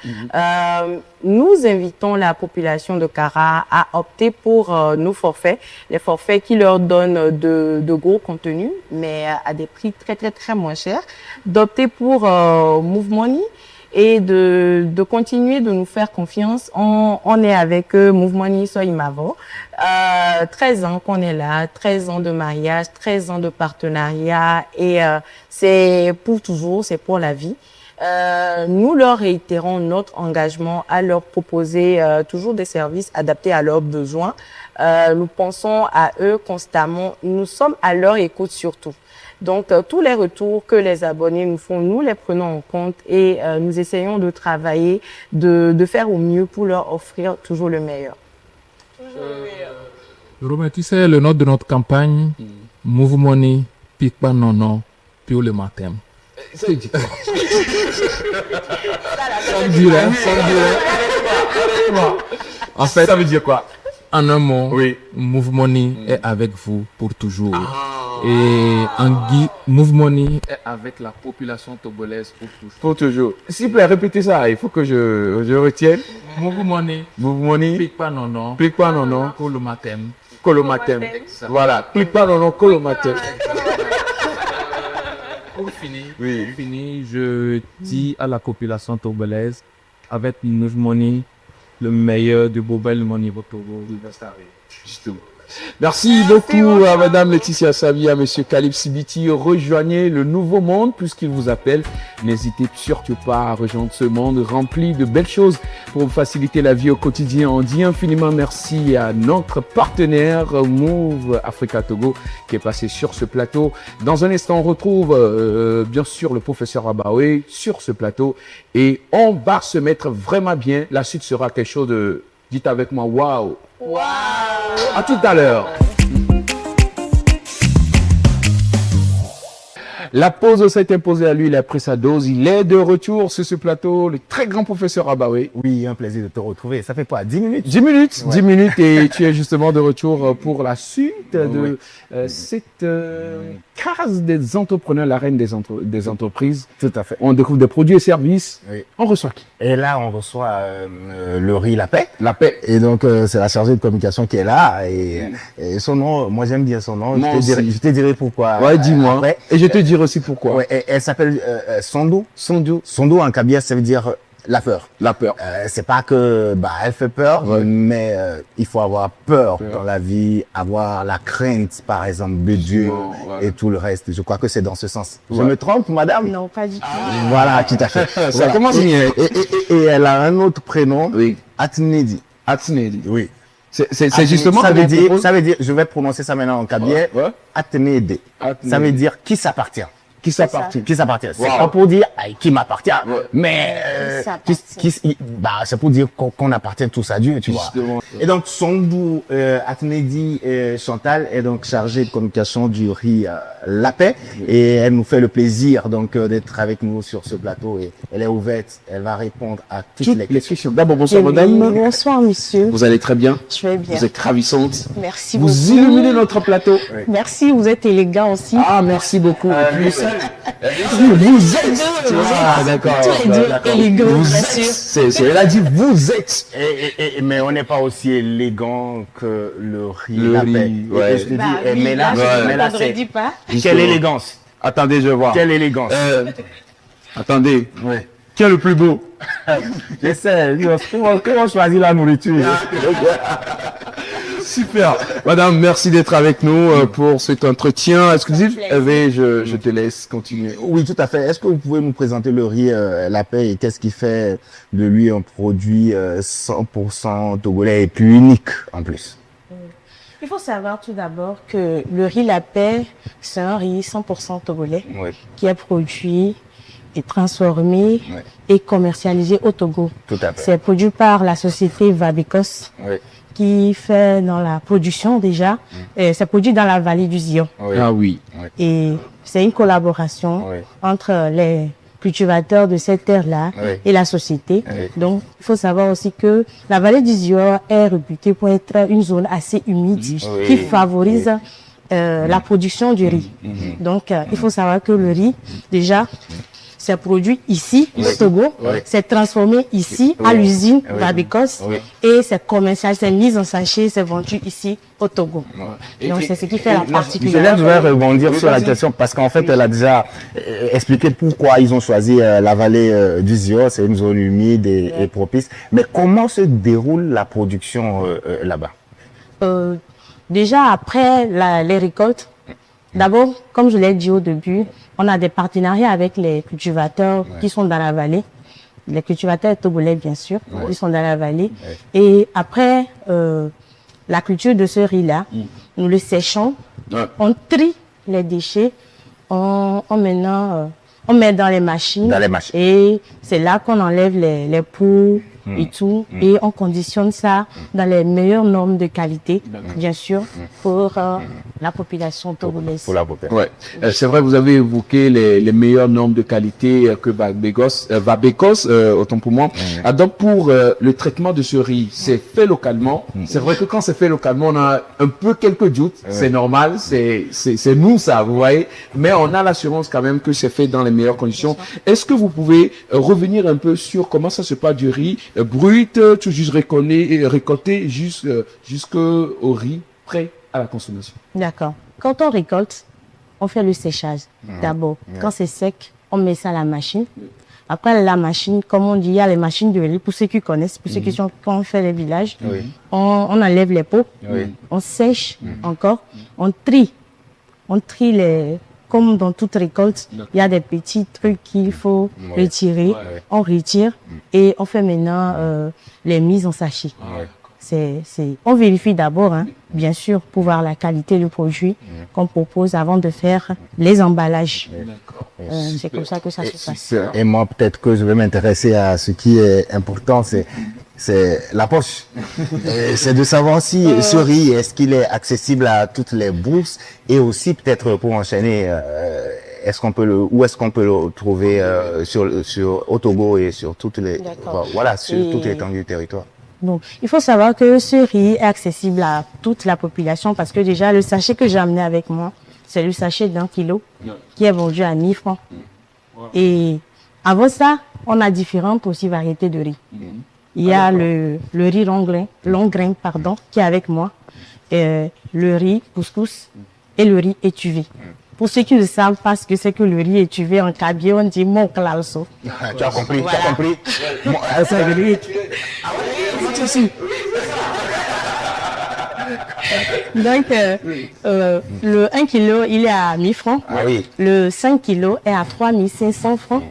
Nous invitons la population de Kara à opter pour nos forfaits, les forfaits qui leur donnent de gros contenus, mais à des prix très moins chers, d'opter pour Move Money et de continuer de nous faire confiance. On est avec eux, Move Money Soimavo. 13 ans qu'on est là, 13 ans de mariage, 13 ans de partenariat et c'est pour toujours, c'est pour la vie. Nous leur réitérons notre engagement à leur proposer toujours des services adaptés à leurs besoins. Nous pensons à eux constamment. Nous sommes à leur écoute surtout. Donc, tous les retours que les abonnés nous font, nous les prenons en compte et nous essayons de travailler, de faire au mieux pour leur offrir toujours le meilleur. Romain, tu sais, le nom de notre campagne, Move Money, pique pas non, puis le matin. Ça veut dire quoi? Ça veut dire quoi? En fait, ça veut dire quoi? En un mot, Move Money est avec vous pour toujours. Et Move Money est avec la population togolaise pour toujours. Pour toujours. S'il vous plaît, répétez ça. Il faut que je retienne. Move Money. Move Money. Clique pas non non. Clique pas non non. Kolomatem. Kolomatem. Voilà. Clique pas non non. Kolomatem. Pour finir, je dis à la population togolaise, avec Move Money, le meilleur du Mobile Money au Togo, il va s'arrêter. Justement. Merci beaucoup à Madame Laetitia Savi, à Monsieur Caleb Sibiti. Rejoignez le nouveau monde puisqu'il vous appelle. N'hésitez surtout pas à rejoindre ce monde rempli de belles choses pour vous faciliter la vie au quotidien. On dit infiniment merci à notre partenaire Move Africa Togo qui est passé sur ce plateau. Dans un instant, on retrouve bien sûr le professeur Abaoué sur ce plateau et on va se mettre vraiment bien. La suite sera quelque chose de, dites avec moi, waouh! Wow. À tout à l'heure. La pause s'est imposée à lui, il a pris sa dose, il est de retour sur ce plateau, le très grand professeur Abaoué. Oui, un plaisir de te retrouver. Ça fait quoi, 10 minutes? 10 minutes, Ouais. 10 minutes et tu es justement de retour pour la suite de cette case des entrepreneurs, la reine des entreprises. Tout à fait. On découvre des produits et services. Oui. On reçoit qui? Et là, on reçoit le riz La Paix. La Paix. Et donc, c'est la chargée de communication qui est là. Et son nom, moi j'aime bien son nom. Moi Je te dirai pourquoi. Ouais, dis-moi. Après. Et je te dirai aussi pourquoi. Ouais, elle s'appelle Sondou. Sondou en kabyle, ça veut dire la peur. La peur. C'est pas que elle fait peur, mais il faut avoir peur dans la vie, avoir la crainte, par exemple, de Dieu et tout le reste. Je crois que c'est dans ce sens. Je me trompe, madame? Non, pas du tout. Voilà, tout à fait. Ça Voilà. commence bien. Et elle a un autre prénom, Oui. Atnedi. Atnedi. Oui. C'est justement. ça veut dire, je vais prononcer ça maintenant en kabyle. Ouais. Atnedi. Atnedi. Ça veut dire qui s'appartient. Qui s'appartient. Qui s'appartient. C'est Wow. pas pour dire qui m'appartient, mais c'est pour dire qu'on appartient tous à Dieu, tu vois. Justement. Et donc Sondou Atnedi Chantal est donc chargée de communication du riz La Paix et elle nous fait le plaisir donc d'être avec nous sur ce plateau et elle est ouverte, elle va répondre à toutes les questions. D'abord, bonsoir madame. Bonsoir, monsieur. Vous allez très bien. Je vais bien. Vous êtes ravissante. Merci Vous beaucoup. illuminez notre plateau. Merci, vous êtes élégant aussi. Ah, merci beaucoup. Vous êtes. Ah, d'accord. Tous les deux élégants, bien sûr. Elle a dit vous êtes. Mais on n'est pas aussi élégant que le riz Le La riz, Paix. ouais. Et je te dis, Oui, mais là, je c'est ne pas. quelle élégance. Attendez, je vois. Quelle élégance. Attendez. Ouais. Qui est le plus beau? J'essaie. Comment choisir la nourriture? Super. Madame, merci d'être avec nous pour cet entretien exclusif. Hervé, je te laisse continuer. Oui, tout à fait. Est-ce que vous pouvez nous présenter le riz La Paix et qu'est-ce qui fait de lui un produit 100% togolais et puis unique en plus? Il faut savoir tout d'abord que le riz La Paix, c'est un riz 100% togolais Oui, qui est produit et transformé Ouais. et commercialisé au Togo. tout à fait. C'est produit par la société Vabicos Oui, qui fait dans la production déjà. C'est produit dans la vallée du Zion. oui, Ah oui. Et c'est une collaboration oui. entre les cultivateurs de cette terre-là Oui. et la société. Oui. Donc, il faut savoir aussi que la vallée du Zion est réputée pour être une zone assez humide Oui. qui favorise la production du riz. Donc, il faut savoir que le riz, déjà, c'est produit ici, au Togo, Oui. c'est transformé ici, à l'usine Oui. Vabicos, Oui. et c'est commercial, c'est mis en sachet, c'est vendu ici, au Togo. Donc, c'est ce qui fait la Je particularité. vais rebondir sur la question parce qu'en fait, elle a déjà expliqué pourquoi ils ont choisi la vallée du Zio. C'est une zone humide et propice. Mais comment se déroule la production là-bas? Déjà, après les récoltes, d'abord, comme je l'ai dit au début, on a des partenariats avec les cultivateurs qui sont dans la vallée. Les cultivateurs togolais, bien sûr, ils sont dans la vallée. Et après la culture de ce riz-là, nous le séchons, on trie les déchets, on met dans les machines. Dans les machines. Et c'est là qu'on enlève les poux et tout. Et on conditionne ça dans les meilleures normes de qualité, bien sûr, pour la population togolaise. Pour la population. Ouais. C'est vrai, vous avez évoqué les meilleures normes de qualité que Vabecos, autant pour moi, adopte pour le traitement de ce riz. C'est fait localement. C'est vrai que quand c'est fait localement, on a un peu quelques doutes. C'est normal, c'est nous ça, vous voyez. Mais on a l'assurance quand même que c'est fait dans les meilleures conditions. Est-ce que vous pouvez revenir un peu sur comment ça se passe du riz brut, tout juste récolté jusqu'au riz prêt à la consommation? D'accord. Quand on récolte, on fait le séchage d'abord. Quand c'est sec, on met ça à la machine. Après la machine, comme on dit, il y a les machines de riz, pour ceux qui connaissent, pour ceux qui sont, quand on fait les villages, on enlève les peaux, on sèche encore, on trie. On trie les... Comme dans toute récolte, il y a des petits trucs qu'il faut retirer. On retire et on fait maintenant les mises en sachet. On vérifie d'abord, bien sûr, pour voir la qualité du produit qu'on propose avant de faire les emballages. C'est comme ça que ça se passe. Et moi, peut-être que je vais m'intéresser à ce qui est important, c'est la poche. C'est de savoir si ce riz, est-ce qu'il est accessible à toutes les bourses, et aussi peut-être pour enchaîner, où est-ce qu'on peut le trouver au Togo et sur toutes les, sur toute l'étendue du territoire. Donc, il faut savoir que ce riz est accessible à toute la population parce que déjà, le sachet que j'ai amené avec moi, c'est le sachet d'1 kilo qui est vendu à 1000 francs. Et avant ça, on a différentes aussi variétés de riz. Il y a le riz long grain, qui est avec moi, le riz couscous et le riz étuvé. Pour ceux qui ne savent pas ce que c'est que le riz étuvé en kabylie, on dit mon klalso. Tu as compris, tu as compris. C'est le riz. Donc, le 1 kilo, il est à 1000 francs. Le 5 kilos est à 3500 francs.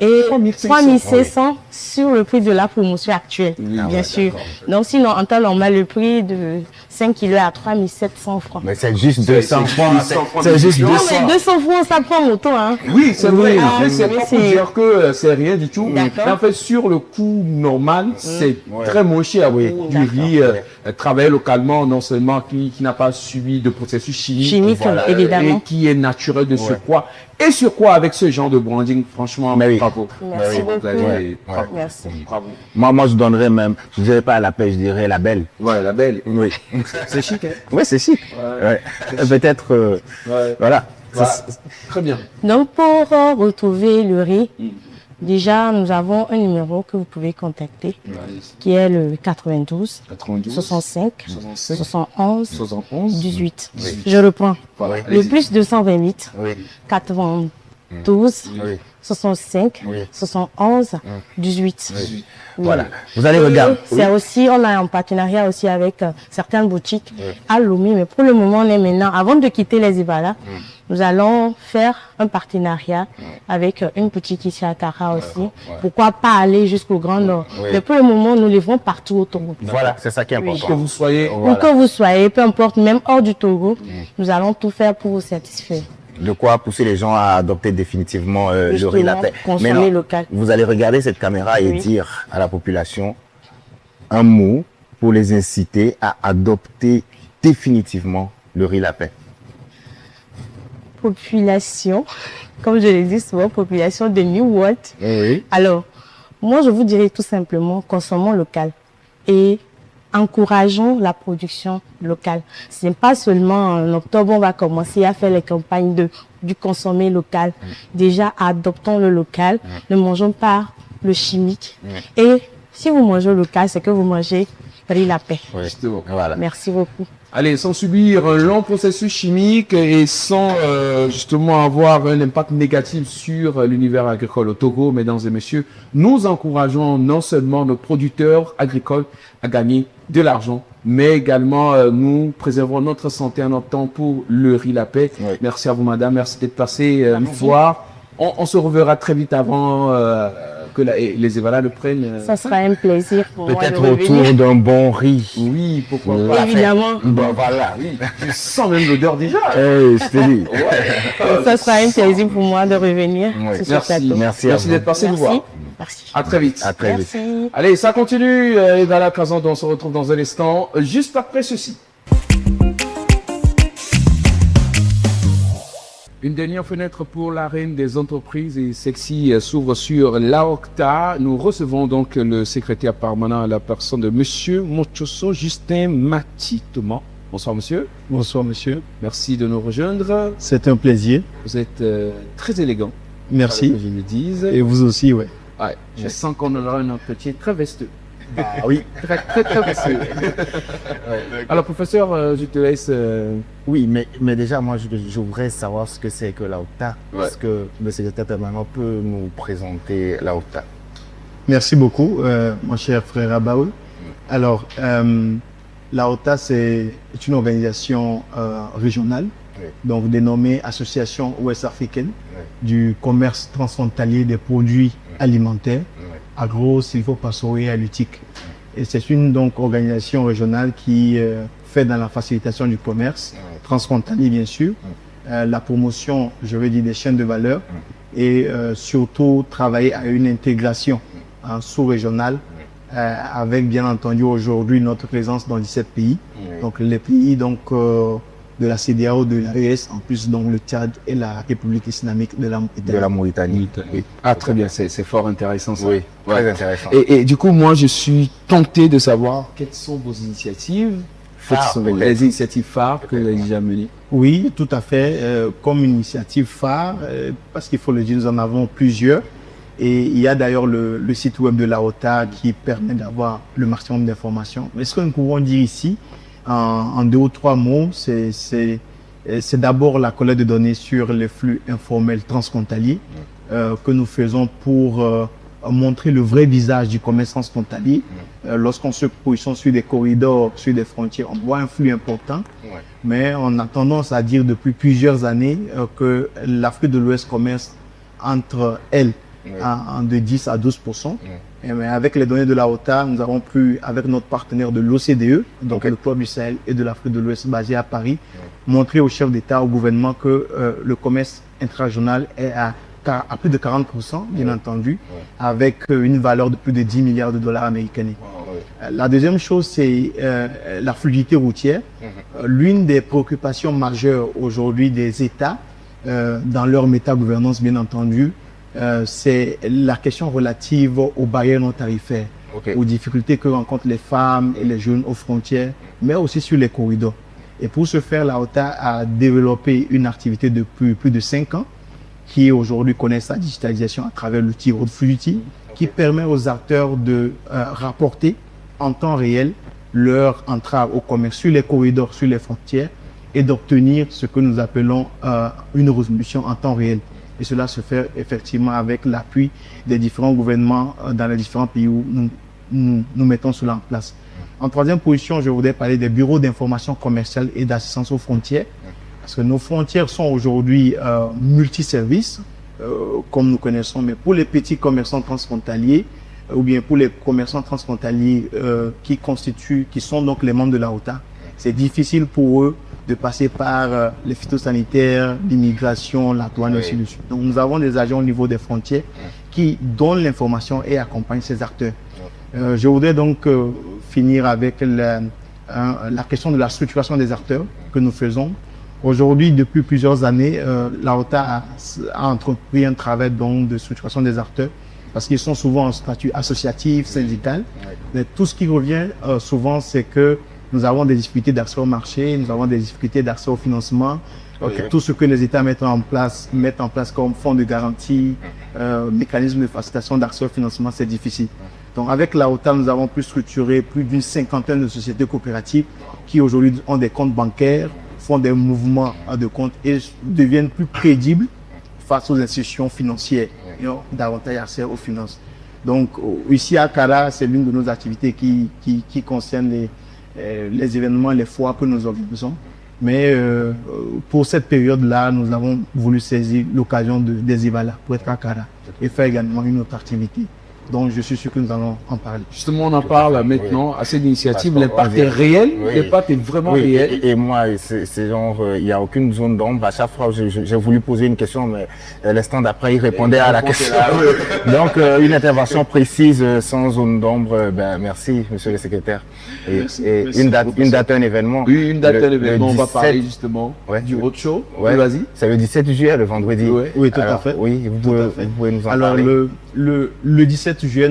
Et 3500 sur le prix de la promotion actuelle, bien sûr. Donc, sinon, en temps normal, le prix de 5 kilos est à 3700 francs. Mais c'est juste 200 francs. C'est juste 200. Non, mais 200 francs, ça prend autant. Oui, c'est vrai. C'est pas pour dire que c'est rien du tout. Mais en fait, sur le coût normal, c'est très moins cher. Du riz travaillé localement, non seulement qui n'a pas subi de processus chimiques, évidemment, et qui est naturel de surcroît. Et sur quoi, avec ce genre de branding, franchement, bravo. Merci beaucoup. Merci. Bravo. Moi, je donnerais même, je dirais pas la pêche, je dirais la belle. Ouais, la belle. Oui. C'est chic, hein? Oui, c'est chic. Peut-être, voilà. Très bien. Donc, pour retrouver le riz, déjà, nous avons un numéro que vous pouvez contacter, qui est le 92 65 71 18. Je reprends. Le plus 228 92 65 71 18. Voilà. Vous allez regarder. C'est aussi, on a un partenariat aussi avec certaines boutiques à Lomé, mais pour le moment, on est maintenant, avant de quitter les Ivala, nous allons faire un partenariat avec une boutique ici à Kara aussi. Pourquoi pas aller jusqu'au Grand Nord? Mais pour le moment, nous livrons partout au Togo. Voilà, c'est ça qui est important. Que vous soyez. Où que vous soyez, peu importe, même hors du Togo, nous allons tout faire pour vous satisfaire. De quoi pousser les gens à adopter définitivement le riz lapin. Consommer local. Vous allez regarder cette caméra et dire à la population un mot pour les inciter à adopter définitivement le riz lapin. Population, comme je l'ai dit souvent, population de New World. Alors, moi je vous dirais tout simplement, consommons local et encourageons la production locale. Ce n'est pas seulement en octobre, on va commencer à faire les campagnes du consommer local. Déjà, adoptons le local, ne mangeons pas le chimique. Et si vous mangez local, c'est que vous mangez riz lapin. Voilà. Merci beaucoup. Allez, sans subir un long processus chimique et sans justement avoir un impact négatif sur l'univers agricole au Togo, mesdames et messieurs, nous encourageons non seulement nos producteurs agricoles à gagner de l'argent, mais également nous préservons notre santé en optant pour le riz lapin. Merci à vous, madame. Merci d'être passée nous voir. On se reverra très vite avant que les Ivala le prennent. Ça sera un plaisir pour moi de revenir. Peut-être autour d'un bon riz. Oui, pourquoi pas. Évidemment. Bon, voilà, oui. Tu sens même l'odeur déjà. Je te dis. Ça sera un plaisir pour moi de revenir. Merci d'être passé nous voir. Merci. À très vite. À très vite. Allez, ça continue. Dans la Kazan, on se retrouve dans un instant, juste après ceci. Une dernière fenêtre pour l'arène des entreprises et sexy s'ouvre sur l'AOCTA. Nous recevons donc le secrétaire permanent à la personne de Monsieur Mochoso Justin Matitoma. Bonsoir monsieur. Bonsoir monsieur. Merci de nous rejoindre. C'est un plaisir. Vous êtes très élégant. Merci. Que je me dise. Et vous aussi, ouais. Ouais, je sens qu'on aura un entretien très vesteux. Ah oui. Très vesteux. Alors professeur, je te laisse... Oui, mais déjà, moi, je voudrais savoir ce que c'est que l'AOCTA. Est-ce que le secrétaire permanent peut nous présenter l'AOCTA? Merci beaucoup, mon cher frère Abaoul. Alors, l'AOCTA, c'est une organisation régionale, donc dénommée Association ouest-africaine du commerce transfrontalier des produits alimentaires, agro-sylvo-pastoraux et halieutiques. Et c'est une donc organisation régionale qui fait dans la facilitation du commerce transfrontalier, bien sûr, la promotion, je veux dire, des chaînes de valeur et surtout travailler à une intégration sous-régionale avec bien entendu aujourd'hui notre présence dans 17 pays. Donc les pays donc, de la CEDEAO, de l'AES, en plus donc le Tchad et la République islamique de la Mauritanie. Oui. Ah très bien, c'est fort intéressant ça. Oui, très intéressant. Et du coup, moi je suis tenté de savoir quelles sont vos initiatives. Les initiatives phares que vous avez déjà menées. Oui, tout à fait. Comme initiative phare, parce qu'il faut le dire, nous en avons plusieurs. Et il y a d'ailleurs le site web de l'AOCTA qui permet d'avoir le maximum d'informations. Mais ce que nous pouvons dire ici, en 2 ou 3 mots, c'est d'abord la collecte de données sur les flux informels transfrontaliers que nous faisons pour montrer le vrai visage du commerce transfrontalier. Lorsqu'on se positionne sur des corridors, sur des frontières, on voit un flux important. Mais on a tendance à dire depuis plusieurs années que l'Afrique de l'Ouest commerce entre elles de 10 à 12%. Mais avec les données de l'AOCTA, nous avons pu, avec notre partenaire de l'OCDE, donc le Club du Sahel et de l'Afrique de l'Ouest basé à Paris, montrer aux chefs d'État, au gouvernement que le commerce intrarégional est à plus de 40%, bien entendu, avec une valeur de plus de 10 milliards de dollars américains. La deuxième chose, c'est la fluidité routière. L'une des préoccupations majeures aujourd'hui des États, dans leur méta-gouvernance, bien entendu, c'est la question relative aux barrières non tarifaires, aux difficultés que rencontrent les femmes et les jeunes aux frontières, mais aussi sur les corridors. Et pour ce faire, l'AOCTA a développé une activité depuis plus de 5 ans, qui aujourd'hui connaît sa digitalisation à travers l'outil Road Fluidity, qui permet aux acteurs de rapporter en temps réel leur entrave au commerce sur les corridors, sur les frontières, et d'obtenir ce que nous appelons une résolution en temps réel. Et cela se fait effectivement avec l'appui des différents gouvernements dans les différents pays où nous mettons cela en place. En troisième position, je voudrais parler des bureaux d'information commerciale et d'assistance aux frontières. Parce que nos frontières sont aujourd'hui multiservices, comme nous connaissons, mais pour les petits commerçants transfrontaliers, ou bien pour les commerçants transfrontaliers qui sont donc les membres de l'AOCTA, c'est difficile pour eux de passer par les phytosanitaires, l'immigration, la douane et ainsi de suite. Donc nous avons des agents au niveau des frontières qui donnent l'information et accompagnent ces acteurs. Je voudrais donc finir avec la question de la structuration des acteurs que nous faisons. Aujourd'hui, depuis plusieurs années, l'AOCTA a entrepris un travail donc de structuration des acteurs parce qu'ils sont souvent en statut associatif, syndical. Mais tout ce qui revient souvent, c'est que nous avons des difficultés d'accès au marché, nous avons des difficultés d'accès au financement. Tout ce que les États mettent en place comme fonds de garantie, mécanisme de facilitation d'accès au financement, c'est difficile. Donc avec l'AOCTA, nous avons pu structurer plus d'une 50aine de sociétés coopératives qui aujourd'hui ont des comptes bancaires, font des mouvements de comptes et deviennent plus crédibles face aux institutions financières et ont davantage accès aux finances. Donc ici à Accra, c'est l'une de nos activités qui concerne les événements, les foires que nous organisons. Mais pour cette période-là, nous avons voulu saisir l'occasion des Ivala pour être à Accra et faire également une autre activité Donc, je suis sûr que nous allons en parler. Justement, on en parle maintenant à cette initiative. L'impact est réel, l'impact est vraiment réel. Et moi, c'est genre, il n'y a aucune zone d'ombre. À chaque fois, j'ai voulu poser une question, mais l'instant d'après, il répondait à la question. Donc, une intervention précise, sans zone d'ombre, merci, monsieur le secrétaire. Et une date, un événement. Oui, une date, un événement. On va parler justement du roadshow. Vas-y. C'est le 17 juillet, le vendredi. Oui, tout à fait. Oui, vous pouvez nous en parler. Alors, le 17 juillet,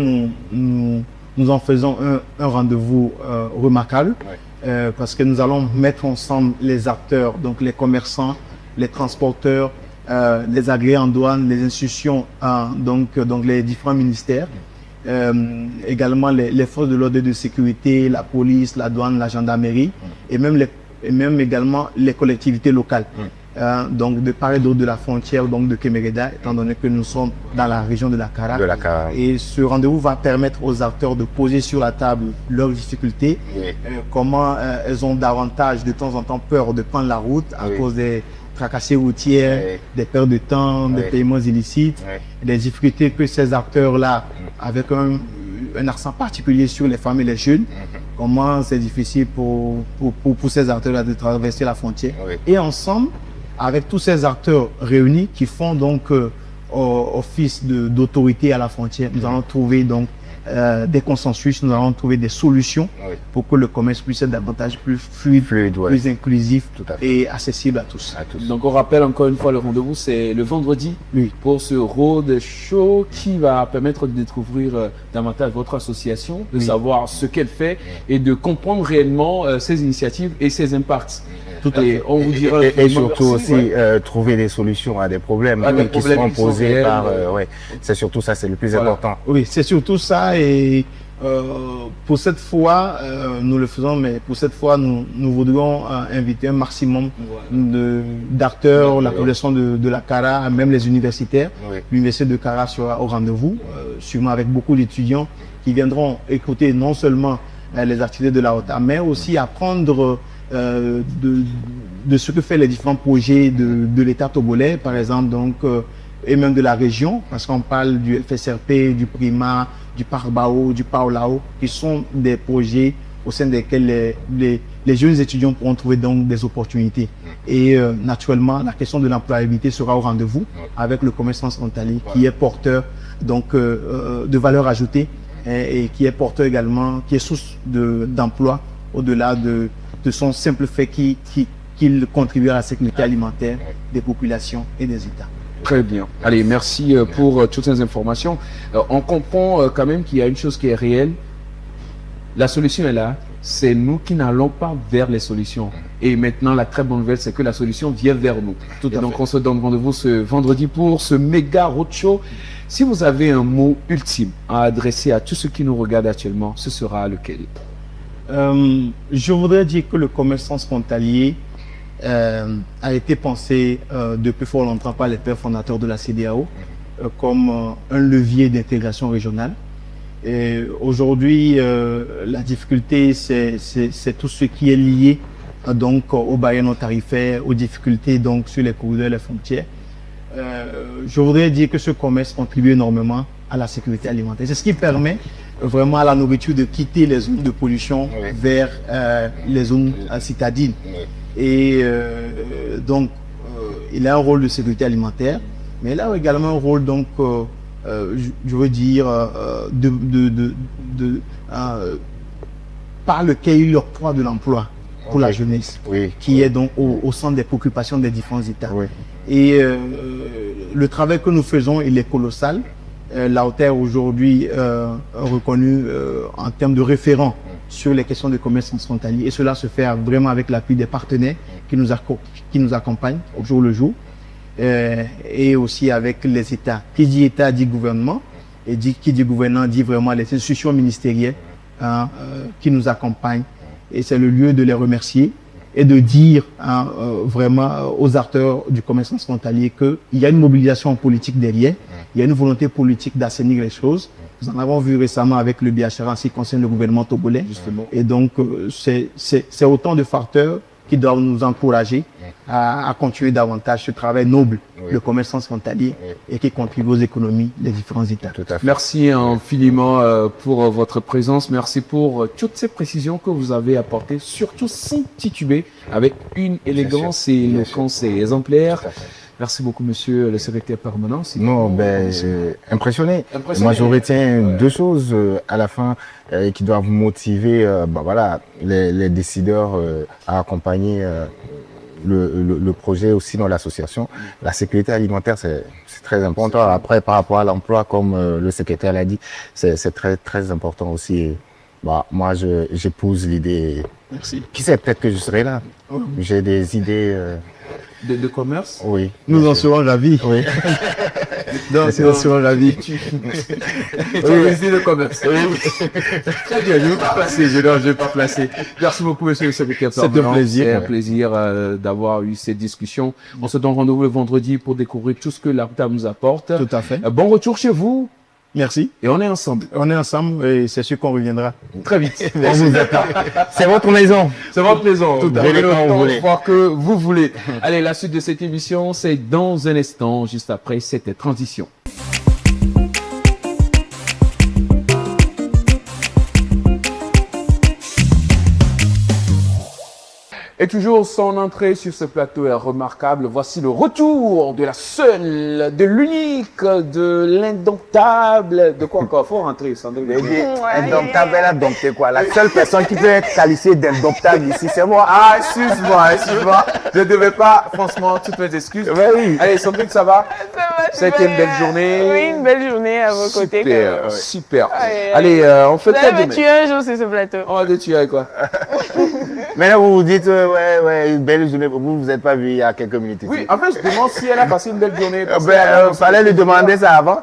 nous en faisons un rendez-vous remarquable parce que nous allons mettre ensemble les acteurs, donc les commerçants, les transporteurs, les agréés en douane, les institutions, donc les différents ministères, également les forces de l'ordre et de sécurité, la police, la douane, la gendarmerie et même également les collectivités locales. Donc de part et d'autre de la frontière donc de Kemereda, étant donné que nous sommes dans la région de la Kara. Et ce rendez-vous va permettre aux acteurs de poser sur la table leurs difficultés, comment elles ont davantage de temps en temps peur de prendre la route à cause des tracasseries routières, des pertes de temps, des paiements illicites, des difficultés que ces acteurs-là, avec un accent particulier sur les femmes et les jeunes, comment c'est difficile pour ces acteurs-là de traverser la frontière. Et ensemble, avec tous ces acteurs réunis qui font donc office d'autorité à la frontière, nous allons trouver donc des consensus, nous allons trouver des solutions pour que le commerce puisse être davantage plus fluide, plus inclusif et accessible à tous. Donc on rappelle encore une fois le rendez-vous, c'est le vendredi pour ce road show qui va permettre de découvrir davantage votre association, de savoir ce qu'elle fait et de comprendre réellement ses initiatives et ses impacts. On vous dira et surtout aussi trouver des solutions à des problèmes qui seront posés par... c'est surtout ça, c'est le plus important. Oui, c'est surtout ça et pour cette fois, nous le faisons, mais pour cette fois, nous voudrions inviter un maximum d'acteurs, la population de la Kara, même les universitaires. L'université de Kara sera au rendez-vous, sûrement avec beaucoup d'étudiants qui viendront écouter non seulement les activités de la OTA, mais aussi apprendre de ce que fait les différents projets de l'État togolais, par exemple, donc, et même de la région, parce qu'on parle du FSRP, du Prima, du Parbao, du Paolao, qui sont des projets au sein desquels les jeunes étudiants pourront trouver donc des opportunités. Et naturellement, la question de l'employabilité sera au rendez-vous avec le commerce transfrontalier qui est porteur donc, de valeur ajoutée et qui est porteur également, qui est source d'emploi au-delà de son simple fait qu'il contribue à la sécurité alimentaire des populations et des États. Très bien. Allez, merci pour toutes ces informations. On comprend quand même qu'il y a une chose qui est réelle. La solution est là. C'est nous qui n'allons pas vers les solutions. Et maintenant, la très bonne nouvelle, c'est que la solution vient vers nous. Donc, on se donne rendez-vous ce vendredi pour ce méga roadshow. Si vous avez un mot ultime à adresser à tous ceux qui nous regardent actuellement, ce sera lequel? Je voudrais dire que le commerce transfrontalier a été pensé depuis fort longtemps par les pères fondateurs de la CEDEAO comme un levier d'intégration régionale. Aujourd'hui, la difficulté, c'est tout ce qui est lié donc aux barrières non tarifaires, aux difficultés donc sur les corridors et les frontières. Je voudrais dire que ce commerce contribue énormément à la sécurité alimentaire. C'est ce qui permet vraiment à la nourriture de quitter les zones de pollution vers les zones citadines. Et donc, il a un rôle de sécurité alimentaire, mais il a également un rôle, donc, je veux dire, par lequel il octroie de l'emploi pour la jeunesse, qui est donc au centre des préoccupations des différents États. Et le travail que nous faisons, il est colossal. La OTA est aujourd'hui reconnue en termes de référent sur les questions de commerce transfrontalier. Et cela se fait vraiment avec l'appui des partenaires qui nous accompagnent au jour le jour. Et aussi avec les États. Qui dit État dit gouvernement. Et qui dit gouvernement dit vraiment les institutions ministérielles qui nous accompagnent. Et c'est le lieu de les remercier et de dire vraiment aux acteurs du commerce transfrontalier qu'il y a une mobilisation politique derrière, il y a une volonté politique d'assainir les choses. Nous en avons vu récemment avec le BHR en ce qui concerne le gouvernement togolais. Et donc, c'est autant de facteurs qui doivent nous encourager à continuer davantage ce travail noble de commerçants frontaliers et qui contribue aux économies des différents États. Tout à fait. Merci infiniment pour votre présence. Merci pour toutes ces précisions que vous avez apportées, surtout sans tituber, avec une élégance et une éloquence exemplaire. Merci beaucoup, monsieur le secrétaire permanent. Non, ben, impressionné. Moi, je retiens deux choses à la fin qui doivent motiver voilà, les décideurs à accompagner le projet aussi dans l'association. La sécurité alimentaire, c'est très important. Après, par rapport à l'emploi, comme le secrétaire l'a dit, c'est très, très important aussi. Et, moi, j'épouse l'idée. Merci. Qui sait, peut-être que je serai là. J'ai des idées... De commerce? Oui. Nous en serons ravis. Oui. Donc, nous en serons ravis. Tu as de commerce. Très bien, je ne vais pas placer. Je ne vais pas placer. Merci beaucoup, monsieur le secrétaire. C'est un plaisir. C'est un plaisir d'avoir eu cette discussion. On se donne rendez-vous le vendredi pour découvrir tout ce que l'ARTA nous apporte. Tout à fait. Bon retour chez vous. Merci. Et on est ensemble. On est ensemble et c'est sûr qu'on reviendra. Très vite. On vous attend. C'est votre maison. C'est votre maison. Tout à fait. Je crois que vous voulez. Allez, la suite de cette émission, c'est dans un instant, juste après cette transition. Et toujours son entrée sur ce plateau est remarquable. Voici le retour de la seule, de l'unique, de l'indomptable. De quoi encore? Faut rentrer, Sandrine. Indomptable, elle a dompté quoi? La seule personne qui peut être qualifiée d'indomptable ici, c'est moi. Ah, excuse-moi. Je ne devais pas, franchement, toutes mes excuses. Ouais, oui. Allez, Sandrine, ça va? Ça va, C'était une belle journée. Oui, une belle journée à vos côtés. Super, super. Ouais. Allez, on fait Vous quoi allez me demain? tuer un jour sur ce plateau. On va te tuer avec quoi? Mais là, vous vous dites, ouais, une belle journée. Vous êtes pas vu il y a quelques minutes ici. Oui, en fait, je demande si elle a passé une belle journée. Fallait lui demander ça avant.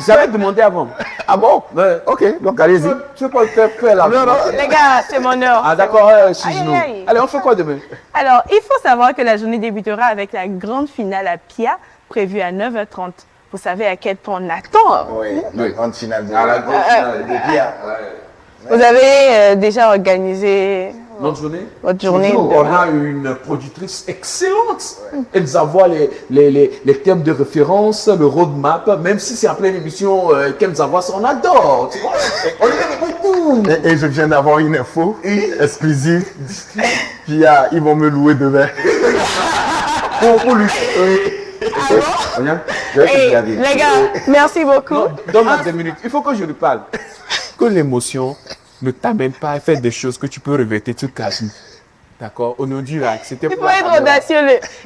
J'avais demandé avant. Ah bon? Ouais. Ok, donc allez-y. Tu veux pas le faire là? Non. Les gars, c'est mon heure. Ah d'accord, excuse-nous. Aïe. Allez, on fait quoi demain? Alors, il faut savoir que la journée débutera avec la grande finale à Pia, prévue à 9h30. Vous savez à quel point on attend. Oui, la grande finale de Pierre. Vous avez déjà organisé Notre journée? votre journée. Toujours, on a une productrice excellente. Elle nous envoie les thèmes de référence, le roadmap, même si c'est en pleine émission qu'elle nous envoie ça, on adore. Tu vois? On aime beaucoup. Et je viens d'avoir une info exclusive. Puis ils vont me louer demain. Pour lui. Hey, les gars, merci beaucoup. Donne-moi 2 minutes. Il faut que je lui parle. Que l'émotion ne t'amène pas à faire des choses que tu peux regretter toute ta vie. D'accord? Au nom du lac. C'était Il faut être audacieux.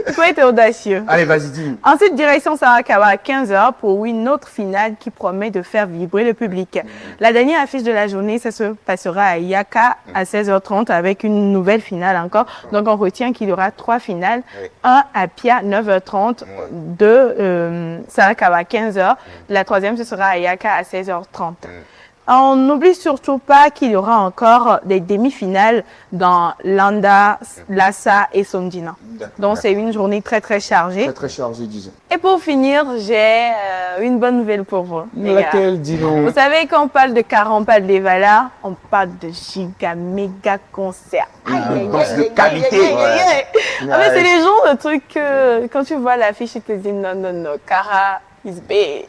Il faut être audacieux. Allez, vas-y, dis. Ensuite, direction Sarakawa à 15h pour une autre finale qui promet de faire vibrer le public. La dernière affiche de la journée, ça se passera à Yaka à 16h30 avec une nouvelle finale encore. Donc, on retient qu'il y aura 3 finales. Un à Pia, 9h30. 2 Sarakawa à 15h. La troisième, ce sera à Yaka à 16h30. On n'oublie surtout pas qu'il y aura encore des demi-finales dans Landa, Lhasa et Sondina. Donc, c'est une journée très, très chargée. Très, très chargé, disons. Et pour finir, j'ai une bonne nouvelle pour vous. les Laquelle, gars. dis-donc? Vous savez, quand on parle de Cara, on parle d'Evala, on parle de giga, méga concert. De qualité. En fait, c'est les genres de trucs que, quand tu vois l'affiche, tu te dis non, Cara is big.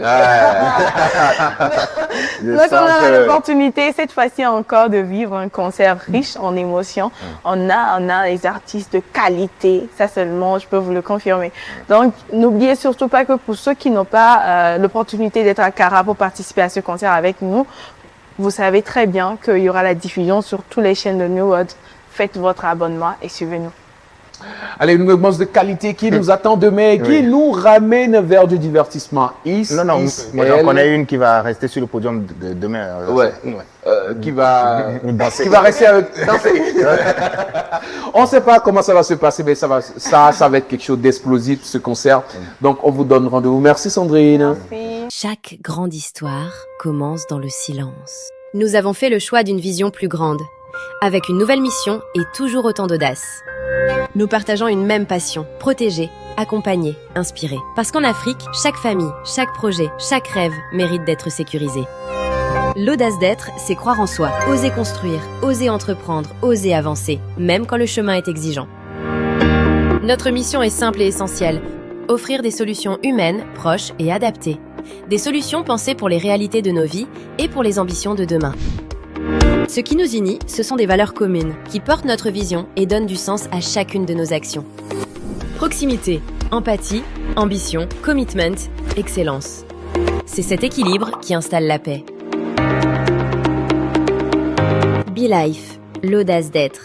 Donc, on a l'opportunité, cette fois-ci encore, de vivre un concert riche en émotions. On a les artistes de qualité, ça seulement, je peux vous le confirmer. Donc, n'oubliez surtout pas que pour ceux qui n'ont pas l'opportunité d'être à Cara pour participer à ce concert avec nous, vous savez très bien qu'il y aura la diffusion sur toutes les chaînes de New World. Faites votre abonnement et suivez-nous. Allez, une réponse de qualité qui nous attend demain, qui nous ramène vers du divertissement. Non, on connaît une qui va rester sur le podium demain. Qui va rester avec... On ne sait pas comment ça va se passer, mais ça va être quelque chose d'explosif, ce concert. Donc, on vous donne rendez-vous. Merci, Sandrine. Merci. Chaque grande histoire commence dans le silence. Nous avons fait le choix d'une vision plus grande, avec une nouvelle mission et toujours autant d'audace. Nous partageons une même passion, protéger, accompagner, inspirer. Parce qu'en Afrique, chaque famille, chaque projet, chaque rêve mérite d'être sécurisé. L'audace d'être, c'est croire en soi, oser construire, oser entreprendre, oser avancer, même quand le chemin est exigeant. Notre mission est simple et essentielle. Offrir des solutions humaines, proches et adaptées. Des solutions pensées pour les réalités de nos vies et pour les ambitions de demain. Ce qui nous unit, ce sont des valeurs communes qui portent notre vision et donnent du sens à chacune de nos actions. Proximité, empathie, ambition, commitment, excellence. C'est cet équilibre qui installe la paix. Be Life, l'audace d'être.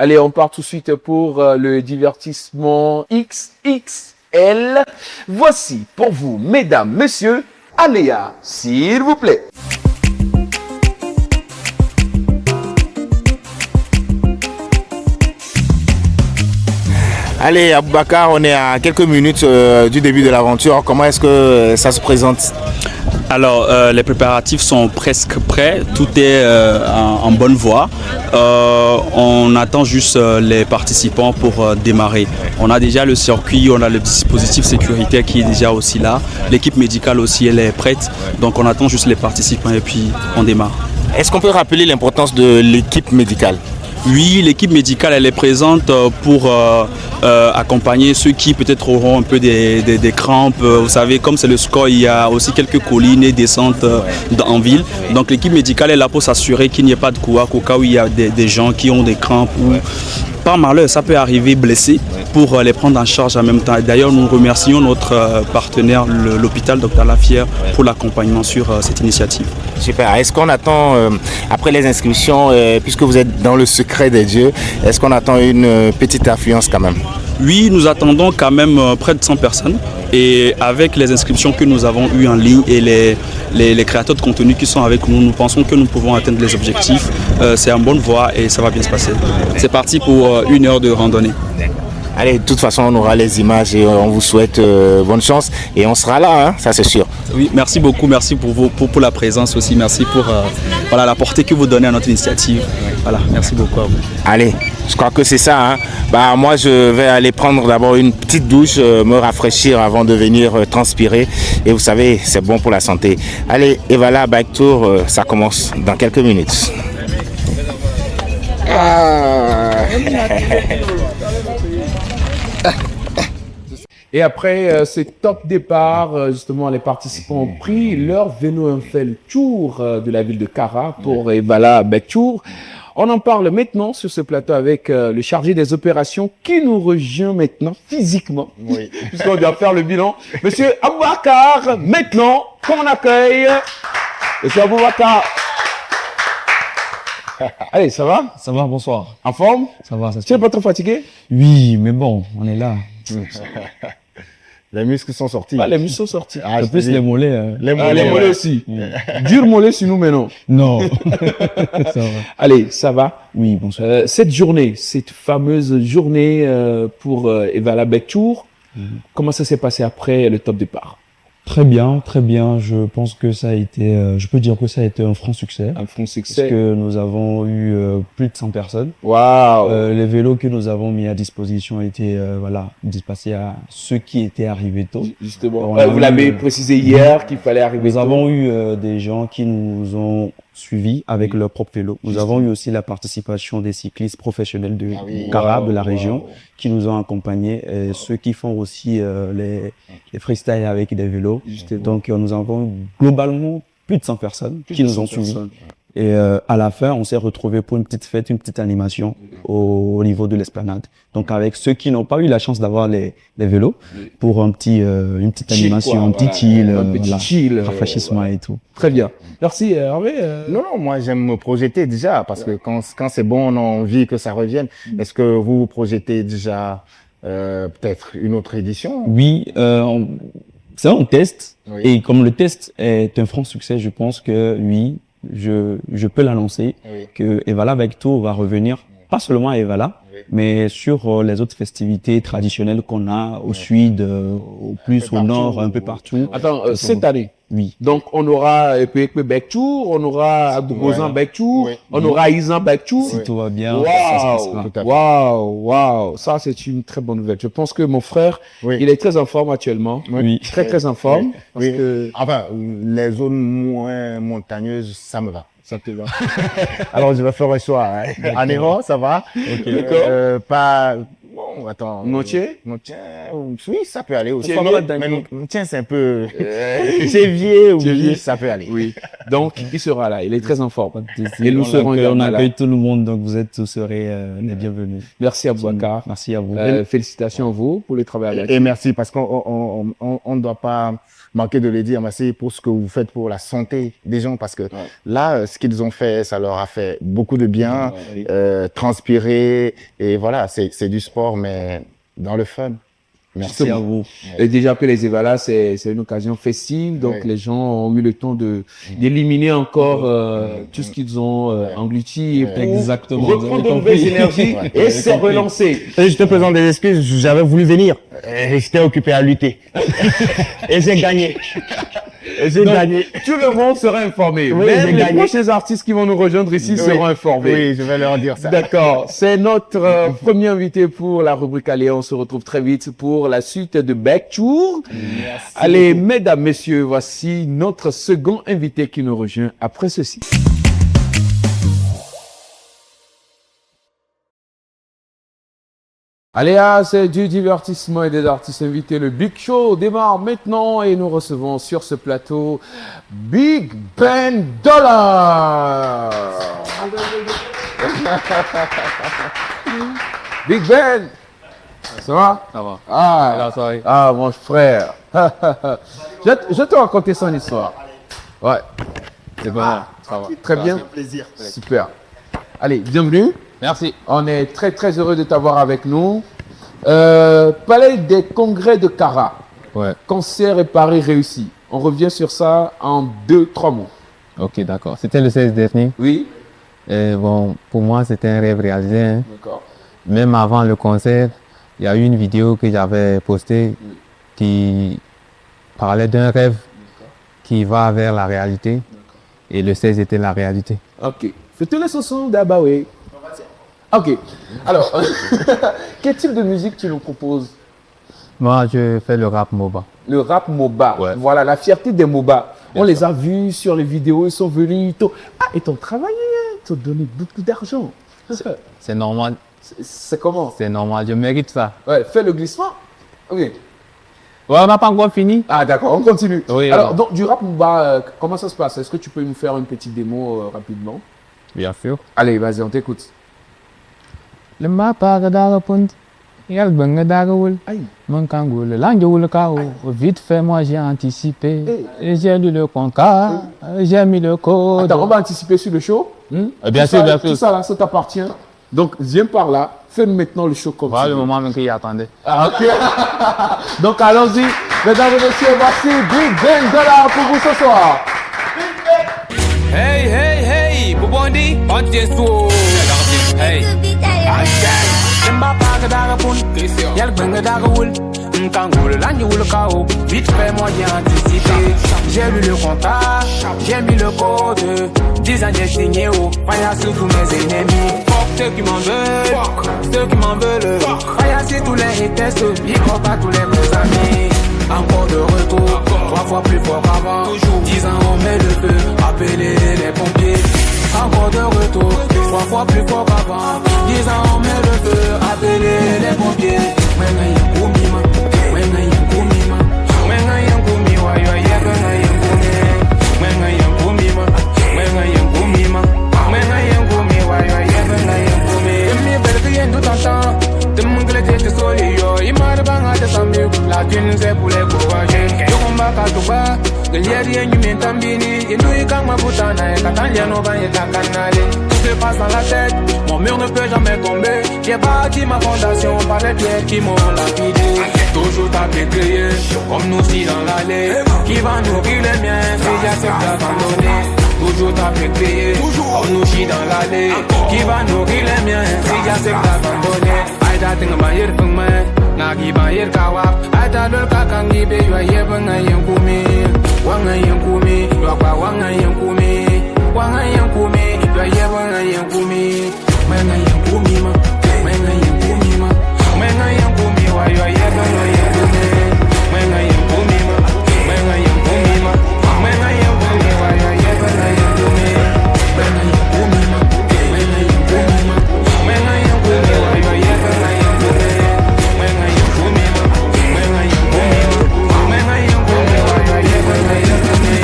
Allez, on part tout de suite pour le divertissement XXL. Voici pour vous, mesdames, messieurs, Aléa, s'il vous plaît. Allez, Aboubacar, on est à quelques minutes du début de l'aventure. Comment est-ce que ça se présente? Alors, les préparatifs sont presque prêts, tout est en bonne voie. On attend juste les participants pour démarrer. On a déjà le circuit, on a le dispositif sécuritaire qui est déjà aussi là. L'équipe médicale aussi, elle est prête. Donc, on attend juste les participants et puis on démarre. Est-ce qu'on peut rappeler l'importance de l'équipe médicale? Oui, l'équipe médicale, elle est présente pour accompagner ceux qui peut-être auront un peu des crampes. Vous savez, comme c'est le score, il y a aussi quelques collines et descentes en ville. Donc l'équipe médicale est là pour s'assurer qu'il n'y ait pas de couac au cas où il y a des gens qui ont des crampes ou par malheur, ça peut arriver blessés pour les prendre en charge en même temps. D'ailleurs, nous remercions notre partenaire, l'hôpital Dr Lafière, pour l'accompagnement sur cette initiative. Super. Est-ce qu'on attend, après les inscriptions, puisque vous êtes dans le secret des dieux, est-ce qu'on attend une petite affluence quand même? Oui, nous attendons quand même près de 100 personnes. Et avec les inscriptions que nous avons eues en ligne et les créateurs de contenu qui sont avec nous, nous pensons que nous pouvons atteindre les objectifs. C'est en bonne voie et ça va bien se passer. C'est parti pour 1 heure de randonnée. Allez, de toute façon, on aura les images et on vous souhaite bonne chance. Et on sera là, hein, ça c'est sûr. Oui, merci beaucoup. Merci pour la présence aussi. Merci pour la portée que vous donnez à notre initiative. Voilà, merci beaucoup à vous. Allez, je crois que c'est ça. Hein. Moi, je vais aller prendre d'abord une petite douche, me rafraîchir avant de venir transpirer. Et vous savez, c'est bon pour la santé. Allez, et voilà, Bike Tour, ça commence dans quelques minutes. Et après ce top départ, justement, les participants ont pris leur vélo un fait le tour de la ville de Kara pour Evala Bike Tour. On en parle maintenant sur ce plateau avec le chargé des opérations qui nous rejoint maintenant physiquement, oui. Puisqu'on doit faire le bilan. Monsieur Aboubacar, maintenant qu'on accueille Monsieur Aboubacar. Allez, ça va? Ça va, bonsoir. En forme? Ça va, ça se Tu n'es pas trop fatigué? Oui, mais bon, on est là. Les muscles sont sortis. Les muscles sont sortis. En plus, les mollets. Les mollets aussi. Dur mollet sur nous, mais non. Non. Ça va. Allez, ça va? Oui, bonsoir. Cette journée, cette fameuse journée pour Evala Bike Tour, comment ça s'est passé après le top départ? Très bien, très bien. Je pense que ça a été, je peux dire que ça a été un franc succès. Un franc succès. Parce que nous avons eu plus de 100 personnes. Waouh! Les vélos que nous avons mis à disposition étaient, dispatchés à ceux qui étaient arrivés tôt. Justement. Vous l'avez précisé hier qu'il fallait arriver tôt. Nous avons eu des gens qui nous ont suivis avec leur propre vélo. Nous avons eu aussi la participation des cyclistes professionnels de Kara, de la région, qui nous ont accompagnés. Et ceux qui font aussi les freestyles avec des vélos. Donc nous avons globalement plus de 100 personnes qui nous ont suivis. Et à la fin, on s'est retrouvés pour une petite fête, une petite animation au niveau de l'esplanade. Donc avec ceux qui n'ont pas eu la chance d'avoir les vélos, pour une petite animation, un petit chill, rafraîchissement et tout. Très bien. Merci Hervé. Non, moi j'aime me projeter déjà, parce que quand c'est bon, on a envie que ça revienne. Est-ce que vous projetez déjà peut-être une autre édition? Oui, ça on teste. Oui. Et comme le test est un franc succès, je pense que oui, je peux l'annoncer, que Evala avec Tour va revenir, pas seulement à Evala, mais sur les autres festivités traditionnelles qu'on a au sud, au plus au nord, un peu partout. Attends, cette année? Oui. Donc, on aura Epekwe Back Tour, on aura Abdougozan Back Tour, on aura Izan Back Tour. Si tout va bien, ça se passera. Waouh. Ça, c'est une très bonne nouvelle. Je pense que mon frère, il est très en forme actuellement. Oui. Très en forme. Parce que... Enfin, les zones moins montagneuses, ça me va. Ça te va. Alors, je vais faire un choix. En Hérault, ça va. Ok, d'accord. Pas... Bon, attends. Montier, oui, ça peut aller aussi. Mais Montier, c'est un peu... Chévier, oui, ça peut aller. Oui. Donc, il sera là. Il est très en forme. Et nous serons là. On accueille tout le monde, donc vous serez les bienvenus. Merci à Boubacar. Merci à vous. Félicitations à vous pour le travail. Et merci, parce qu'on ne doit pas manquer de le dire, merci pour ce que vous faites pour la santé des gens, parce que là, ce qu'ils ont fait, ça leur a fait beaucoup de bien, transpirer, et voilà, c'est du sport, mais dans le fun. Merci à vous. Et déjà que les Evala, c'est une occasion festive, donc les gens ont eu le temps d'éliminer encore tout ce qu'ils ont englouti pour exactement reprendre de nouvelles énergies et se relancer. Je te présente des excuses, j'avais voulu venir, j'étais occupé à lutter et j'ai gagné. J'ai gagné. Tout le monde sera informé. Oui, même les prochains artistes qui vont nous rejoindre ici seront informés. Oui, je vais leur dire ça. D'accord. C'est notre premier invité pour la rubrique Allez, on se retrouve très vite pour la suite de Back Tour. Allez, mesdames, messieurs, voici notre second invité qui nous rejoint après ceci. Allez, c'est du divertissement et des artistes invités. Le Big Show démarre maintenant et nous recevons sur ce plateau Big Ben Dollar. Big Ben, ça va? Ça va. Ah, mon frère. Je te raconter son histoire. Ouais. C'est bon, ça va. Très bien. Plaisir. Super. Allez, bienvenue. Merci. On est très très heureux de t'avoir avec nous. Palais des congrès de Kara. Ouais. Concert et pari réussi. On revient sur ça en 2-3 mots. Ok, d'accord. C'était le 16 dernier. Oui. Et bon, pour moi, c'était un rêve réalisé. Hein. D'accord. Même avant le concert, il y a eu une vidéo que j'avais postée qui parlait d'un rêve qui va vers la réalité. Et le 16 était la réalité. Ok. C'était le son d'Abaoué. Ok. Alors, quel type de musique tu nous proposes? Moi, je fais le rap MOBA. Le rap MOBA. Ouais. Voilà, la fierté des MOBA. On les a vus sur les vidéos, ils sont venus. Ils t'ont travaillé, ils t'ont donné beaucoup d'argent. C'est normal. C'est comment? C'est normal, je mérite ça. Ouais, fais le glissement. Ok. Ouais, on n'a pas encore fini. Ah d'accord, on continue. Oui, alors, donc, du rap MOBA, comment ça se passe? Est-ce que tu peux nous faire une petite démo rapidement? Bien sûr. Allez, vas-y, on t'écoute. Le mapa punt, yal bang dagawul, mon kangoul, l'angoul kao, vite fait moi j'ai anticipé, et j'ai lu le contrat, j'ai mis le code. Attends, on va anticiper sur le show. Bien sûr, bien sûr. Tout ça là, ça t'appartient. Donc viens par là, fais maintenant le show comme ça. Voilà le moment même qu'il attendait. Ah, ok. Donc allons-y, mesdames et messieurs, voici Big Ben Dollar pour vous ce soir. Hey, hey, hey, Bubondi, on tient tout. Hey. Lemba paga daga pun, yal benga daga wul, nkangul langi wul kao, vite fait moi j'ai anticipé, j'ai lu le contrat, j'ai mis le code, 10 ans j'ai signé au, faya sur tous mes ennemis, fuck ceux qui m'en veulent, faya sur tous les haters, big-up à tous les meus amis, encore de retour, 3 fois plus fort qu'avant, 10 ans on met le feu, appelez les pompiers. Encore de retour, 3 fois plus fort qu'avant. 10 ans on met le feu, appelez les pompiers. Mwenga yankumima, mwenga yankumima, mwenga yankumiwa, yo yega na yankume. Mwenga yankumima, mwenga yankumima, Gambini, Inouï Kangma Boutana, Katania Nova et Takanale. Tout se passe dans la tête, mon mur ne peut jamais tomber. J'ai bâti ma fondation par les pierres qui m'ont lapidé. Toujours taper crier, comme nous si dans l'allée. Qui va nourrir les miens si j'accepte d'abandonner. Toujours taper crier, comme nous si dans l'allée. Qui va nourrir les miens si j'accepte d'abandonner. Aïda Tingma Yerfungme, Nagi Bayer Kawak. Aïda Lul Kakangi Be, Yebanga Yankumi. Wanga Yankumi, Waka Wanga Yankumi. Wanga Yankumi, Yebanga Yankumi. Manga Yankumi, Manga Yankumi, Manga Yankumi, why you are Yebanga Yankumi. Manga Yankumi, Manga Yankumi, Manga Yankumi, why you are Yebanga Yankumi. Manga Yankumi, Manga Yankumi, Manga Yankumi, why you are Yebanga Yankumi. Manga Yankumi, Manga Yankumi, Manga Yankumi, why you are Yebanga Yankumi.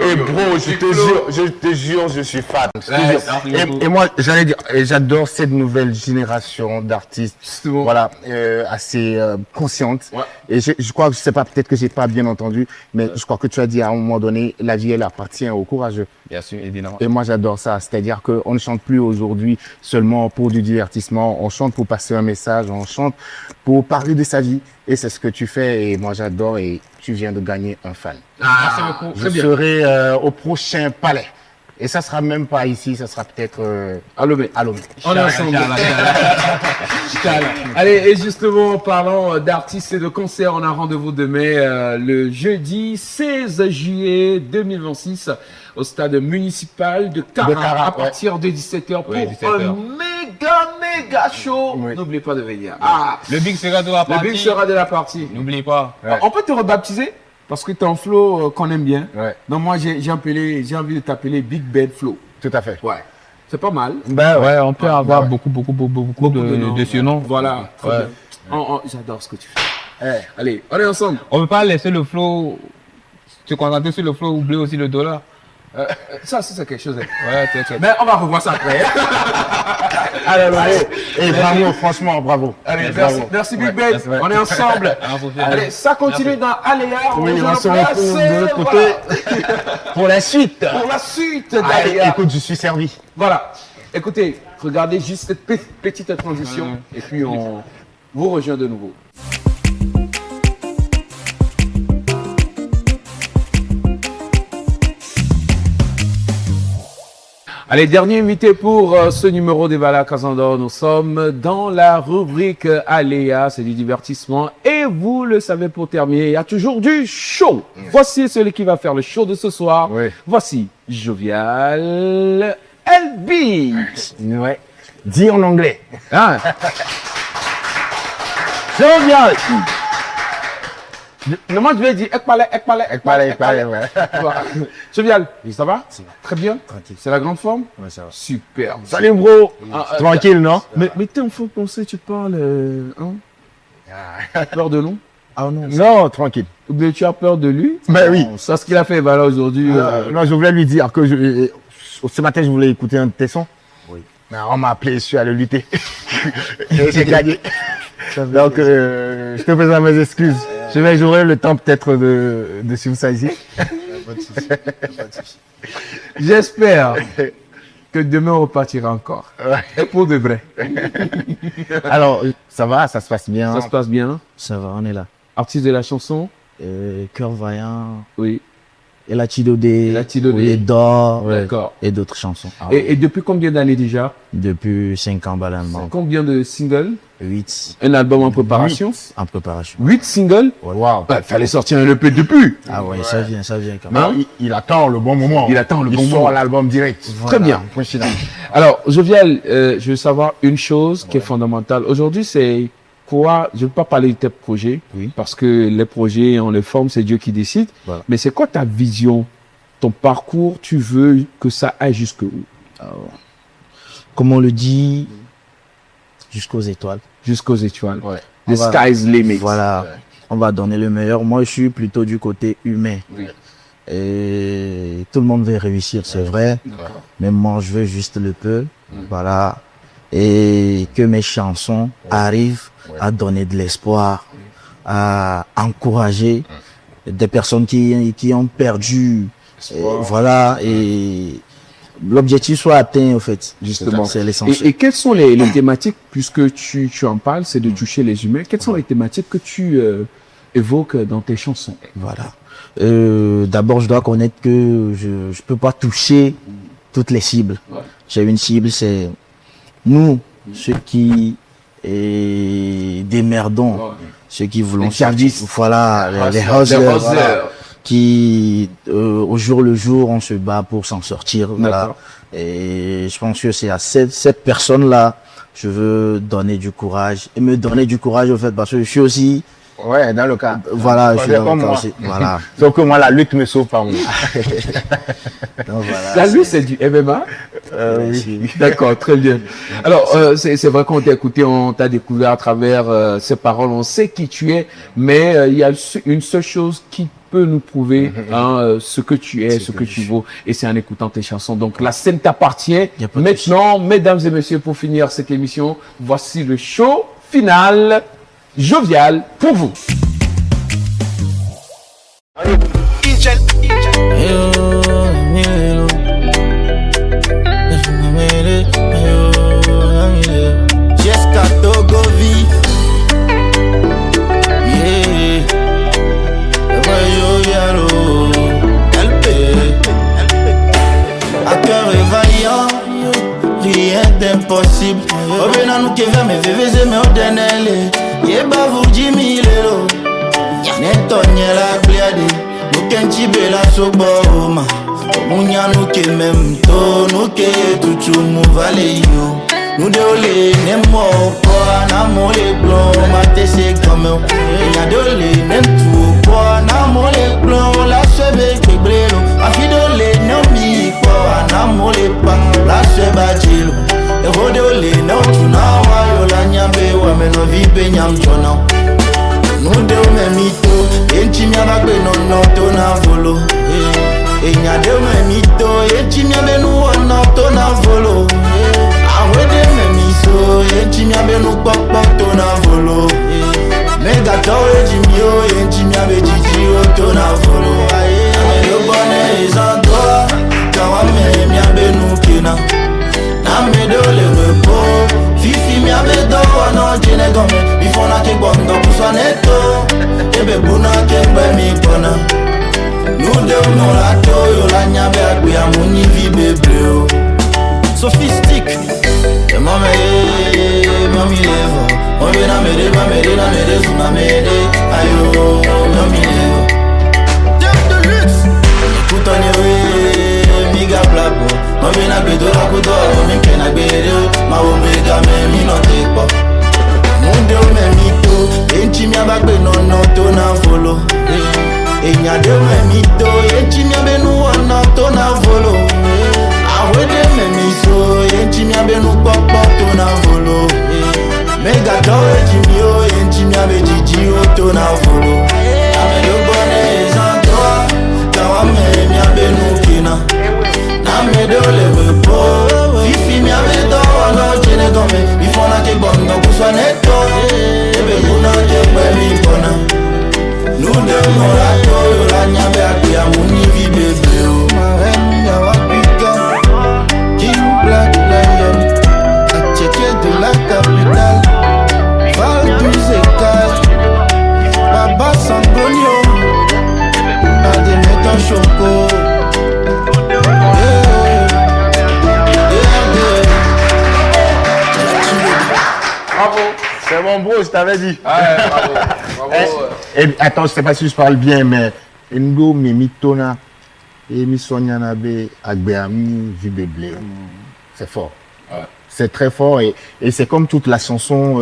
Et bro, je te jure, je suis fan. Et moi, j'allais dire, j'adore cette nouvelle génération d'artistes, voilà, assez consciente. Et je crois que, je sais pas, peut-être que j'ai pas bien entendu, mais je crois que tu as dit à un moment donné, la vie, elle appartient aux courageux. Bien sûr, évidemment. Et moi, j'adore ça. C'est-à-dire qu'on ne chante plus aujourd'hui seulement pour du divertissement. On chante pour passer un message, on chante pour parler de sa vie. Et c'est ce que tu fais. Et moi, j'adore. Et tu viens de gagner un fan. Merci beaucoup. Je serai au prochain palais. Et ça sera même pas ici, ça sera peut-être à Lomé. On est ensemble. Allez, et justement, en parlant d'artistes et de concerts, on a rendez-vous demain, le jeudi 16 juillet 2026, au stade municipal de Cara, à partir de 17h pour un méga show. N'oubliez pas de venir. Le Big sera de la partie. Le Big sera de la partie. N'oubliez pas. On peut te rebaptiser? Parce que tu as un flow qu'on aime bien. Donc moi, j'ai envie de t'appeler Big Ben Flow. Tout à fait. Ouais. C'est pas mal. Ouais, on peut avoir beaucoup de surnoms. Voilà. Ouais. J'adore ce que tu fais. Allez, on est ensemble. On peut pas laisser le flow, se concentrer sur le flow, oublier aussi le dollar. Ça, c'est quelque chose. Ouais, mais on va revoir ça après. Allez, et bravo, franchement, bravo. Allez, merci Big Ben. On est ensemble. Allez, ça continue dans Aléa. Oui, on se retrouve de l'autre côté pour la suite. Pour la suite d'Aléa. Écoute, je suis servi. Voilà. Écoutez, regardez juste cette petite transition et puis on vous rejoint de nouveau. Allez, dernier invité pour ce numéro d'Evala Kazandor. Nous sommes dans la rubrique Aléa, c'est du divertissement. Et vous le savez, pour terminer, il y a toujours du show. Voici celui qui va faire le show de ce soir. Voici Jovial LB. Ouais. Dis en anglais. Jovial. Non, moi je vais dire Ekpale, ouais. Jovial, ça va? Très bien. C'est la grande forme? Ouais, ça va. Super. Salut bro. Tranquille, non? Mais t'es un faux pensé, tu parles, peur de l'eau? Ah non. Non, tranquille. Tu as peur de lui? Ben oui. C'est ce qu'il a fait voilà, aujourd'hui. Non, je voulais lui dire que ce matin, je voulais écouter un de tes sons. Oui. Mais on m'a appelé, je suis allé lutter. Et j'ai gagné. Donc, je te présente mes excuses. J'aurai le temps peut-être de suivre ça ici. Pas de souci. J'espère que demain on repartira encore. Et pour de vrai. Alors, ça va, ça se passe bien. Ça se passe bien. Ça va, on est là. Artiste de la chanson. Cœur Vaillant. Oui. Et la Tidodé. Et D'or. D'accord. Et d'autres chansons. Et depuis combien d'années déjà? Depuis 5 ans, balalement. Combien de singles? 8. Un album en préparation? 8 en préparation. 8 singles? Wow. Fallait sortir un EP depuis. Ah ouais, ça vient quand même. Non, il attend le bon moment. Il attend le bon moment. Il sort l'album direct. Très bien. Alors, Jovial, je veux savoir une chose qui est fondamentale. Aujourd'hui, c'est quoi? Je ne veux pas parler de tes projets, parce que les projets, on les forme, c'est Dieu qui décide. Voilà. Mais c'est quoi ta vision, ton parcours? Tu veux que ça aille jusqu'où? Comme on le dit, jusqu'aux étoiles. Jusqu'aux étoiles. The sky's limit. Voilà. on va donner le meilleur. Moi, je suis plutôt du côté humain. Oui. Et tout le monde veut réussir, c'est vrai. Mais moi, je veux juste le peu. Voilà. Et que mes chansons arrivent à donner de l'espoir, à encourager des personnes qui ont perdu. Voilà. Et l'objectif soit atteint, en fait. Justement. C'est l'essentiel. Et quelles sont les thématiques, puisque tu en parles, c'est de toucher les humains, quelles sont les thématiques que tu évoques dans tes chansons? Voilà. D'abord, je dois connaître que je peux pas toucher toutes les cibles. J'ai une cible, c'est nous, ceux qui démerdons, ceux qui voulons les services. Voilà, les hustlers, voilà, qui au jour le jour, on se bat pour s'en sortir. Voilà. Et je pense que c'est à cette personne-là, je veux donner du courage et me donner du courage au fait parce que je suis aussi. Ouais, dans le cas. Voilà, je suis dans le cas moi. aussi. Voilà. Donc moi, la lutte me sauve pas moi. Donc, voilà, La lutte, c'est du MMA? Oui. D'accord, très bien. Alors, c'est vrai qu'on t'a écouté, on t'a découvert à travers ces paroles, on sait qui tu es, mais il y a une seule chose qui peut nous prouver ce que tu es, ce que tu vaux, et c'est en écoutant tes chansons. Donc la scène t'appartient. Maintenant, mesdames et messieurs, pour finir cette émission, voici le show final jovial pour vous. Jessica Togovi. Yeah. À cœur évaillant, rien d'impossible. Obéna nous qui va me vivre, mais au denele. Yeba vous dit mille euros. Netonye la gliade. Nous kenchi bela soboma. Munya nous qui même to. Nous qui tout mou yo. Nous déolé, n'aime pas, n'aime les blancs, maté c'est comme eux. Il y a déolé, n'aime tout, pas, n'aime les blancs, la cheveux qui brûle. A fidolé, n'aime mi, pas, n'aime les pas, la cheveux gilo. Et vous déolé, n'aime tout, n'a la nyambe, ou mais non vibe, nyam chona. Nous déolé, mito, et chimia bagbe, non, ton avolo. Et n'y a déolé, mito, et chimia benou, non, ton avolo. Awede me miso, enchimia be no papa to na volo. Mega tawe jimio, enchimia be jijio to na volo. Yo bone izandwa, kawa me mia be no kina. Na me do le repos, fifi mia be do no jine gome. Before na ke bondo kusaneto, ebe buna ke mbe mi kona. Nou de mo la to yo la nya be akbe amuni vi bebleo. Sophistique, et mamie lève. On vient à m'aider, sous m'aider. Aïe, mamie lève. Terme de luxe. Écoute, on est miga blabo. On vient à bédo la couteau, on vient qu'un agbédo. Ma omega, mais mi n'en pas. Mon dieu, mais mito. Et chimia bagbe, non, ton avolo. Et n'y a deux, mais mito. Et chimia benou, ton avolo. Awede me miso, enchimia be no papa to na volo. Mega tawe jimio, enchimia be jijio to na volo. Ame yo bone izandwa, kawa me mia be no kina. Na me do le repo, fifi mia be do no jene gome. Before na ke bondo kusaneto, ebe kuna ke kwe mi kona. Nou de morato, yo la nyabe akwe amuni vi bebeo. Ma ya wapika. Black Lion, à checker de la capitale, Val d'Uzekal, Baba Sangonio, à des mettants choco. Bravo, c'est bon bro, je t'avais dit. Ouais, bravo, bravo. Et attends, je sais pas si je parle bien, mais Ndo Mimitona et Missonyanabe Agbeami Vibeble. C'est fort. Ouais. C'est très fort et c'est comme toute la chanson,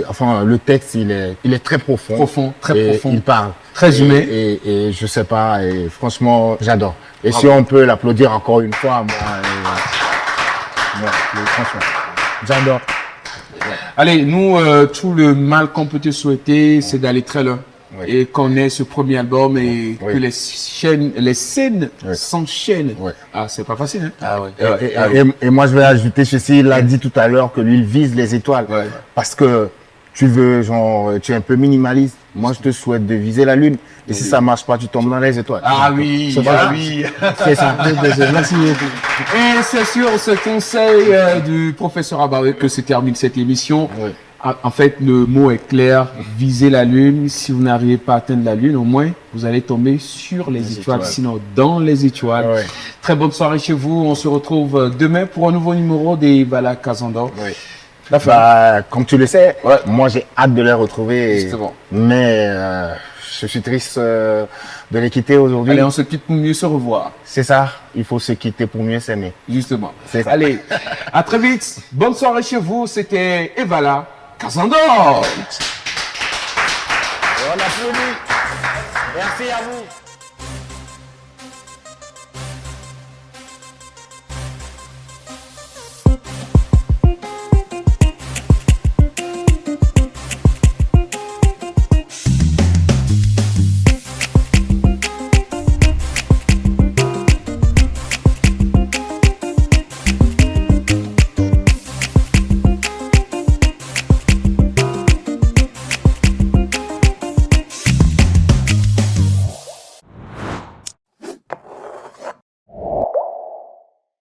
enfin le texte il est très profond. Profond, très profond. Il parle. Très humain. Et je sais pas, et franchement j'adore. Et bravo. Si on peut l'applaudir encore une fois, moi franchement, j'adore. Allez, nous, tout le mal qu'on peut te souhaiter, c'est d'aller très loin. Et qu'on ait ce premier album et que les scènes s'enchaînent. Ah, c'est pas facile, hein? Et moi, je vais ajouter ceci. Il a dit tout à l'heure que lui, il vise les étoiles. Parce que tu es un peu minimaliste. Moi, je te souhaite de viser la lune. Et si ça marche pas, tu tombes dans les étoiles. Ah oui, oui. C'est ça. Merci beaucoup. Et c'est sur ce conseil du professeur Abaoué que se termine cette émission. En fait, le mot est clair. Visez la lune. Si vous n'arrivez pas à atteindre la lune, au moins, vous allez tomber sur les étoiles. Sinon, dans les étoiles. Très bonne soirée chez vous. On se retrouve demain pour un nouveau numéro des Vala Kazando. Comme tu le sais, moi j'ai hâte de les retrouver. Justement. Mais je suis triste de les quitter aujourd'hui. Allez, on se quitte pour mieux se revoir. C'est ça, il faut se quitter pour mieux s'aimer. Justement. C'est ça. Allez, à très vite. Bonne soirée chez vous. C'était Evala Kazando. On applaudit. Merci à vous.